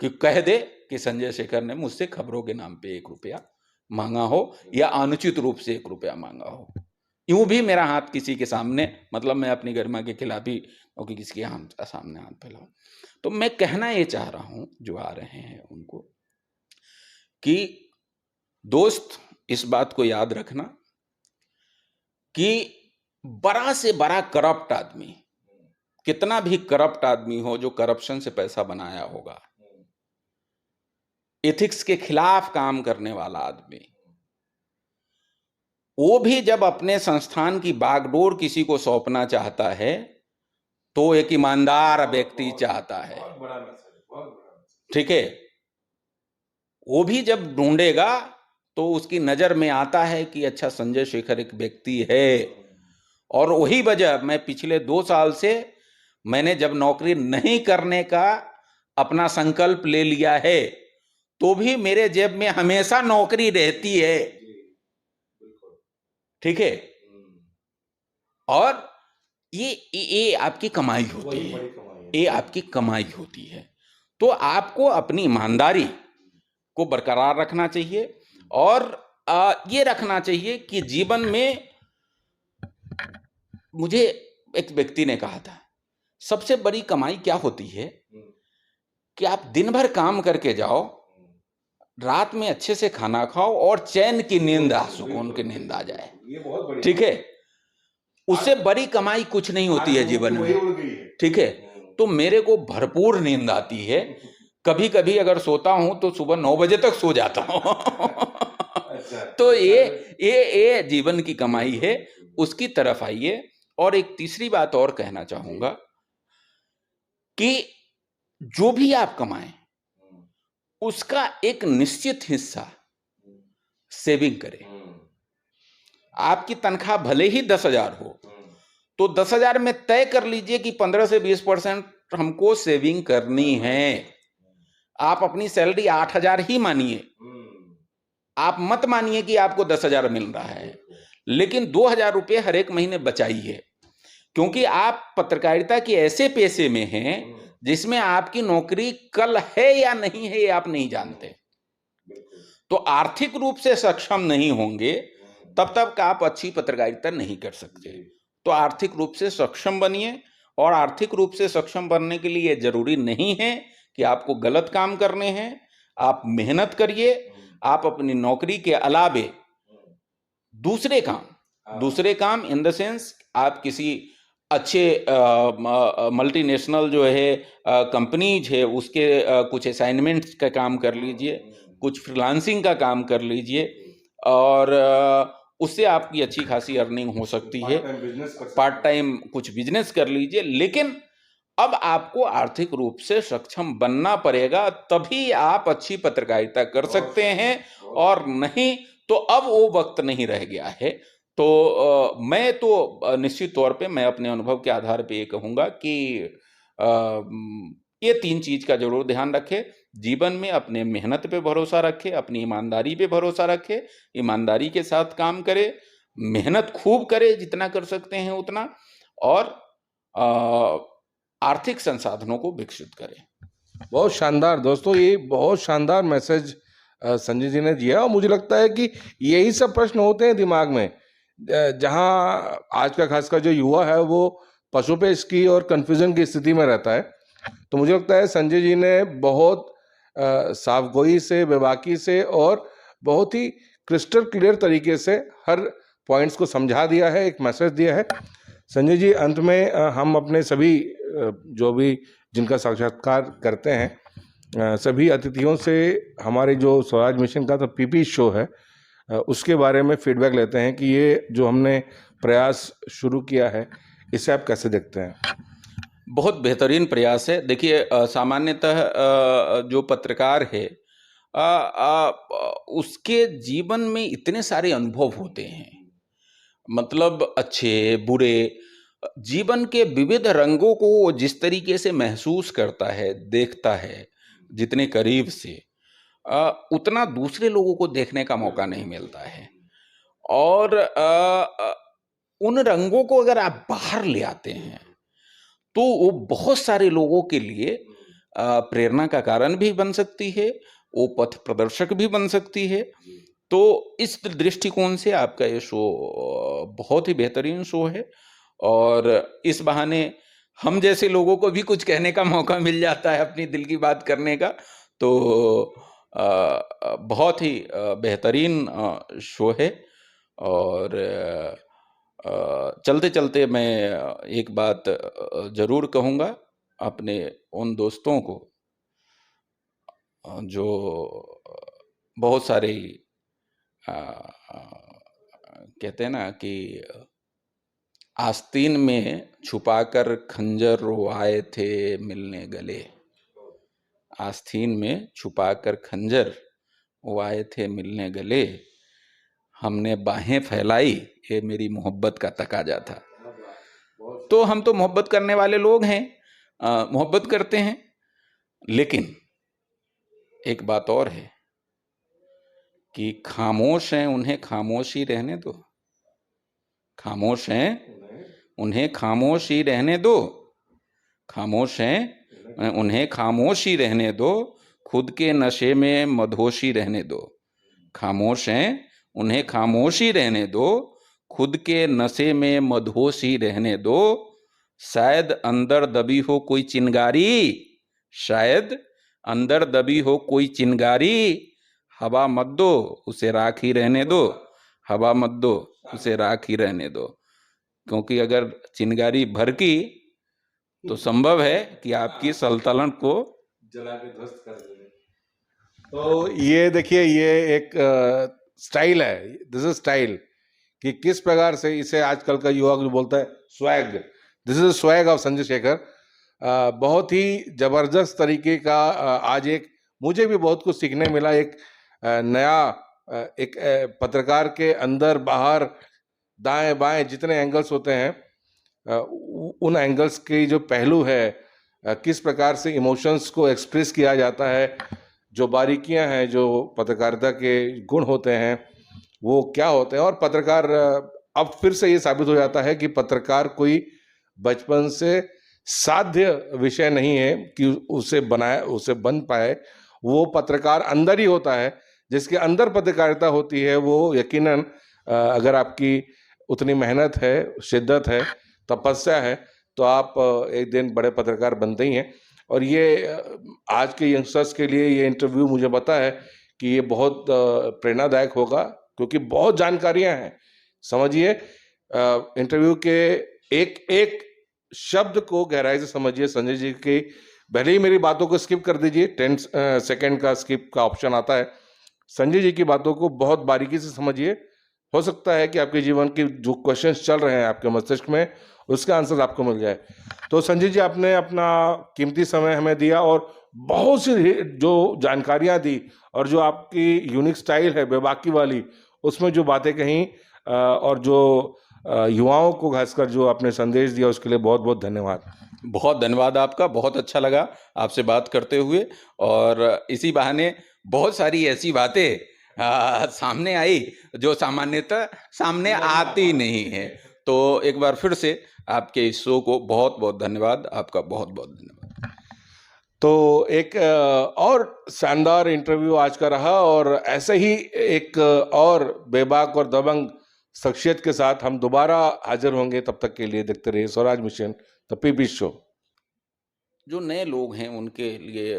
कि कह दे कि संजय शेखर ने मुझसे खबरों के नाम पे 1 रुपया मांगा हो या अनुचित रूप से 1 रुपया मांगा हो। यूं भी मेरा हाथ किसी के सामने, मतलब मैं अपनी गरिमा के खिलाफ ही क्योंकि किसी के सामने हाथ फैलाऊं। तो मैं कहना ये चाह रहा हूं जो आ रहे हैं उनको, कि दोस्त इस बात को याद रखना कि बड़ा से बड़ा करप्ट आदमी, कितना भी करप्ट आदमी हो, जो करप्शन से पैसा बनाया होगा, एथिक्स के खिलाफ काम करने वाला आदमी, वो भी जब अपने संस्थान की बागडोर किसी को सौंपना चाहता है तो एक ईमानदार व्यक्ति चाहता है, ठीक है। वो भी जब ढूंढेगा तो उसकी नजर में आता है कि अच्छा, संजय शेखर एक व्यक्ति है। और वही वजह, मैं पिछले 2 साल से मैंने जब नौकरी नहीं करने का अपना संकल्प ले लिया है, तो भी मेरे जेब में हमेशा नौकरी रहती है, ठीक है। और ये आपकी कमाई होती है, ये आपकी कमाई होती है। तो आपको अपनी ईमानदारी को बरकरार रखना चाहिए, और ये रखना चाहिए कि जीवन में, मुझे एक व्यक्ति ने कहा था, सबसे बड़ी कमाई क्या होती है कि आप दिन भर काम करके जाओ, रात में अच्छे से खाना खाओ और चैन की नींद, सुकून की नींद आ जाए, ठीक है। उससे बड़ी कमाई कुछ नहीं होती है जीवन में, ठीक है। तो मेरे को भरपूर नींद आती है, कभी कभी अगर सोता हूं तो सुबह 9 बजे तक सो जाता हूं। तो ये जीवन की कमाई है, उसकी तरफ आइए। और एक तीसरी बात और कहना चाहूंगा कि जो भी आप कमाएं उसका एक निश्चित हिस्सा सेविंग करें। आपकी तनख्वाह भले ही 10,000 हो, तो 10,000 में तय कर लीजिए कि 15 से 20% हमको सेविंग करनी है। आप अपनी सैलरी 8,000 ही मानिए, आप मत मानिए कि आपको 10,000 मिल रहा है, लेकिन 2,000 रुपये हर एक महीने बचाइए, क्योंकि आप पत्रकारिता के ऐसे पेशे में हैं जिसमें आपकी नौकरी कल है या नहीं है ये आप नहीं जानते। तो आर्थिक रूप से सक्षम नहीं होंगे तब तक आप अच्छी पत्रकारिता नहीं कर सकते। तो आर्थिक रूप से सक्षम बनिए, और आर्थिक रूप से सक्षम बनने के लिए जरूरी नहीं है कि आपको गलत काम करने हैं। आप मेहनत करिए, आप अपनी नौकरी के अलावे दूसरे काम इन द सेंस, आप किसी अच्छे मल्टीनेशनल जो है कंपनीज है उसके कुछ असाइनमेंट्स का काम कर लीजिए, कुछ फ्रीलांसिंग का काम कर लीजिए, और उससे आपकी अच्छी खासी अर्निंग हो सकती है। पार्ट टाइम कुछ बिजनेस कर लीजिए, लेकिन अब आपको आर्थिक रूप से सक्षम बनना पड़ेगा, तभी आप अच्छी पत्रकारिता कर सकते हैं, और नहीं तो अब वो वक्त नहीं रह गया है। तो मैं तो निश्चित तौर पे मैं अपने अनुभव के आधार पे ये कहूँगा कि ये 3 चीज का जरूर ध्यान रखें जीवन में। अपने मेहनत पे भरोसा रखें, अपनी ईमानदारी पे भरोसा रखें, ईमानदारी के साथ काम करें, मेहनत खूब करें जितना कर सकते हैं उतना, और आर्थिक संसाधनों को विकसित करें। बहुत शानदार दोस्तों, ये बहुत शानदार मैसेज संजय जी ने दिया। और मुझे लगता है कि यही सब प्रश्न होते हैं दिमाग में, जहां आज का खासकर जो युवा है वो पशुपेश की और कंफ्यूजन की स्थिति में रहता है। तो मुझे लगता है संजय जी ने बहुत साफगोई से, बेबाकी से और बहुत ही क्रिस्टल क्लियर तरीके से हर पॉइंट्स को समझा दिया है, एक मैसेज दिया है। संजय जी, अंत में हम अपने सभी जो भी जिनका साक्षात्कार करते हैं सभी अतिथियों से हमारे जो स्वराज मिशन का तो पीपी शो है उसके बारे में फीडबैक लेते हैं कि ये जो हमने प्रयास शुरू किया है इसे आप कैसे देखते हैं? बहुत बेहतरीन प्रयास है। देखिए सामान्यतः जो पत्रकार है उसके जीवन में इतने सारे अनुभव होते हैं, मतलब अच्छे बुरे, जीवन के विविध रंगों को वो जिस तरीके से महसूस करता है, देखता है जितने करीब से, उतना दूसरे लोगों को देखने का मौका नहीं मिलता है। और उन रंगों को अगर आप बाहर ले आते हैं तो वो बहुत सारे लोगों के लिए प्रेरणा का कारण भी बन सकती है, वो पथ प्रदर्शक भी बन सकती है। तो इस दृष्टिकोण से आपका ये शो बहुत ही बेहतरीन शो है और इस बहाने हम जैसे लोगों को भी कुछ कहने का मौका मिल जाता है, अपनी दिल की बात करने का। तो बहुत ही बेहतरीन शो है। और चलते चलते मैं एक बात जरूर कहूँगा अपने उन दोस्तों को जो बहुत सारे कहते हैं ना कि आस्तीन में छुपाकर खंजर वो आए थे मिलने गले। आस्तीन में छुपाकर खंजर वो आए थे मिलने गले, हमने बाहें फैलाई, ये मेरी मोहब्बत का तकाजा था। तो हम तो मोहब्बत करने वाले लोग हैं, मोहब्बत करते हैं, लेकिन एक बात और है कि खामोश हैं उन्हें खामोश ही रहने दो। खामोश हैं उन्हें खामोश ही रहने दो। खामोश हैं उन्हें खामोश ही रहने दो, खुद के नशे में मदहोशी रहने दो। खामोश हैं उन्हें खामोश ही रहने दो, खुद के नशे में मदहोश ही रहने दो। शायद अंदर दबी हो कोई चिंगारी, शायद अंदर दबी हो कोई चिंगारी, हवा मत दो उसे राख ही रहने दो। हवा मत दो उसे राख ही रहने दो, क्योंकि अगर चिंगारी भड़की तो संभव है कि आपकी सल्तनत को जला के ध्वस्त कर देंगे। तो ये देखिए, ये एक स्टाइल है, दिस इज स्टाइल कि किस प्रकार से इसे आजकल का युवा जो बोलता है swag, this is swag of Sanjay Shekhar. बहुत ही जबरदस्त तरीके का आज एक मुझे भी बहुत कुछ सीखने मिला। एक नया एक पत्रकार के अंदर बाहर दाएं बाएं जितने एंगल्स होते हैं उन एंगल्स के जो पहलू है, किस प्रकार से इमोशंस को एक्सप्रेस किया जाता है, जो बारीकियां हैं, जो पत्रकारिता के गुण होते हैं वो क्या होते हैं। और पत्रकार अब फिर से ये साबित हो जाता है कि पत्रकार कोई बचपन से साध्य विषय नहीं है कि उसे बन पाए। वो पत्रकार अंदर ही होता है, जिसके अंदर पत्रकारिता होती है वो यकीनन अगर आपकी उतनी मेहनत है, शिद्दत है, तपस्या है, तो आप एक दिन बड़े पत्रकार बनते ही हैं। और ये आज के यंगस्टर्स के लिए ये इंटरव्यू मुझे पता है कि ये बहुत प्रेरणादायक होगा, क्योंकि बहुत जानकारियां हैं। समझिए, इंटरव्यू के एक एक शब्द को गहराई से समझिए। संजय जी की भले ही मेरी बातों को स्किप कर दीजिए, 10 सेकंड का स्किप का ऑप्शन आता है। संजय जी की बातों को बहुत बारीकी से समझिए। हो सकता है कि आपके जीवन के जो क्वेश्चंस चल रहे हैं आपके मस्तिष्क में, उसका आंसर आपको मिल जाए। तो संजय जी, आपने अपना कीमती समय हमें दिया और बहुत सी जो जानकारियां दी, और जो आपकी यूनिक स्टाइल है बेबाकी वाली, उसमें जो बातें कहीं और जो युवाओं को खासकर जो आपने संदेश दिया, उसके लिए बहुत बहुत धन्यवाद। बहुत धन्यवाद आपका। बहुत अच्छा लगा आपसे बात करते हुए, और इसी बहाने बहुत सारी ऐसी बातें सामने आई जो सामान्यतः सामने आती नहीं है। तो एक बार फिर से आपके इस शो को बहुत बहुत धन्यवाद। आपका बहुत बहुत धन्यवाद। तो एक और शानदार इंटरव्यू आज का रहा, और ऐसे ही एक और बेबाक और दबंग शख्सियत के साथ हम दोबारा हाजिर होंगे। तब तक के लिए देखते रहिए Swaraj mission, the PP show. जो नए लोग हैं उनके लिए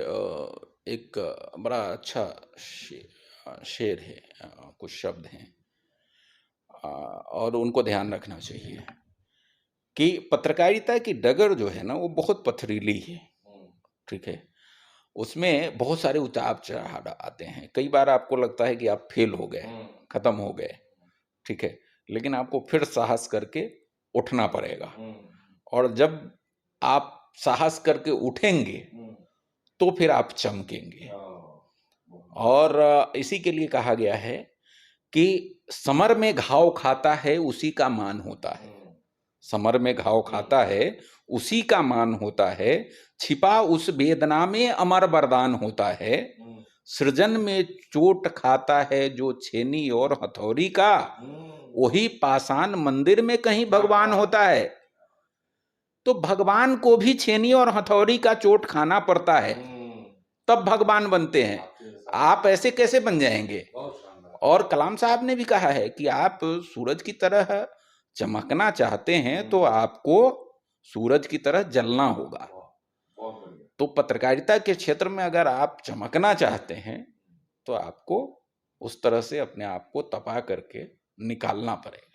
एक बड़ा अच्छा शेर है, कुछ शब्द हैं। और उनको ध्यान रखना चाहिए कि पत्रकारिता की डगर जो है ना वो बहुत पथरीली है, ठीक है। उसमें बहुत सारे उतार चढ़ाव आते हैं। कई बार आपको लगता है कि आप फेल हो गए, खत्म हो गए, ठीक है, लेकिन आपको फिर साहस करके उठना पड़ेगा। और जब आप साहस करके उठेंगे तो फिर आप चमकेंगे। और इसी के लिए कहा गया है कि समर में घाव खाता है उसी का मान होता है। समर में घाव खाता है उसी का मान होता है, छिपा उस वेदना में अमर वरदान होता है। सृजन में चोट खाता है जो छेनी और हथौड़ी का, वही पाषाण मंदिर में कहीं भगवान होता है। तो भगवान को भी छेनी और हथौड़ी का चोट खाना पड़ता है, तब भगवान बनते हैं। आप ऐसे कैसे बन जाएंगे? और कलाम साहब ने भी कहा है कि आप सूरज की तरह चमकना चाहते हैं तो आपको सूरज की तरह जलना होगा। तो पत्रकारिता के क्षेत्र में अगर आप चमकना चाहते हैं तो आपको उस तरह से अपने आप को तपा करके निकालना पड़ेगा।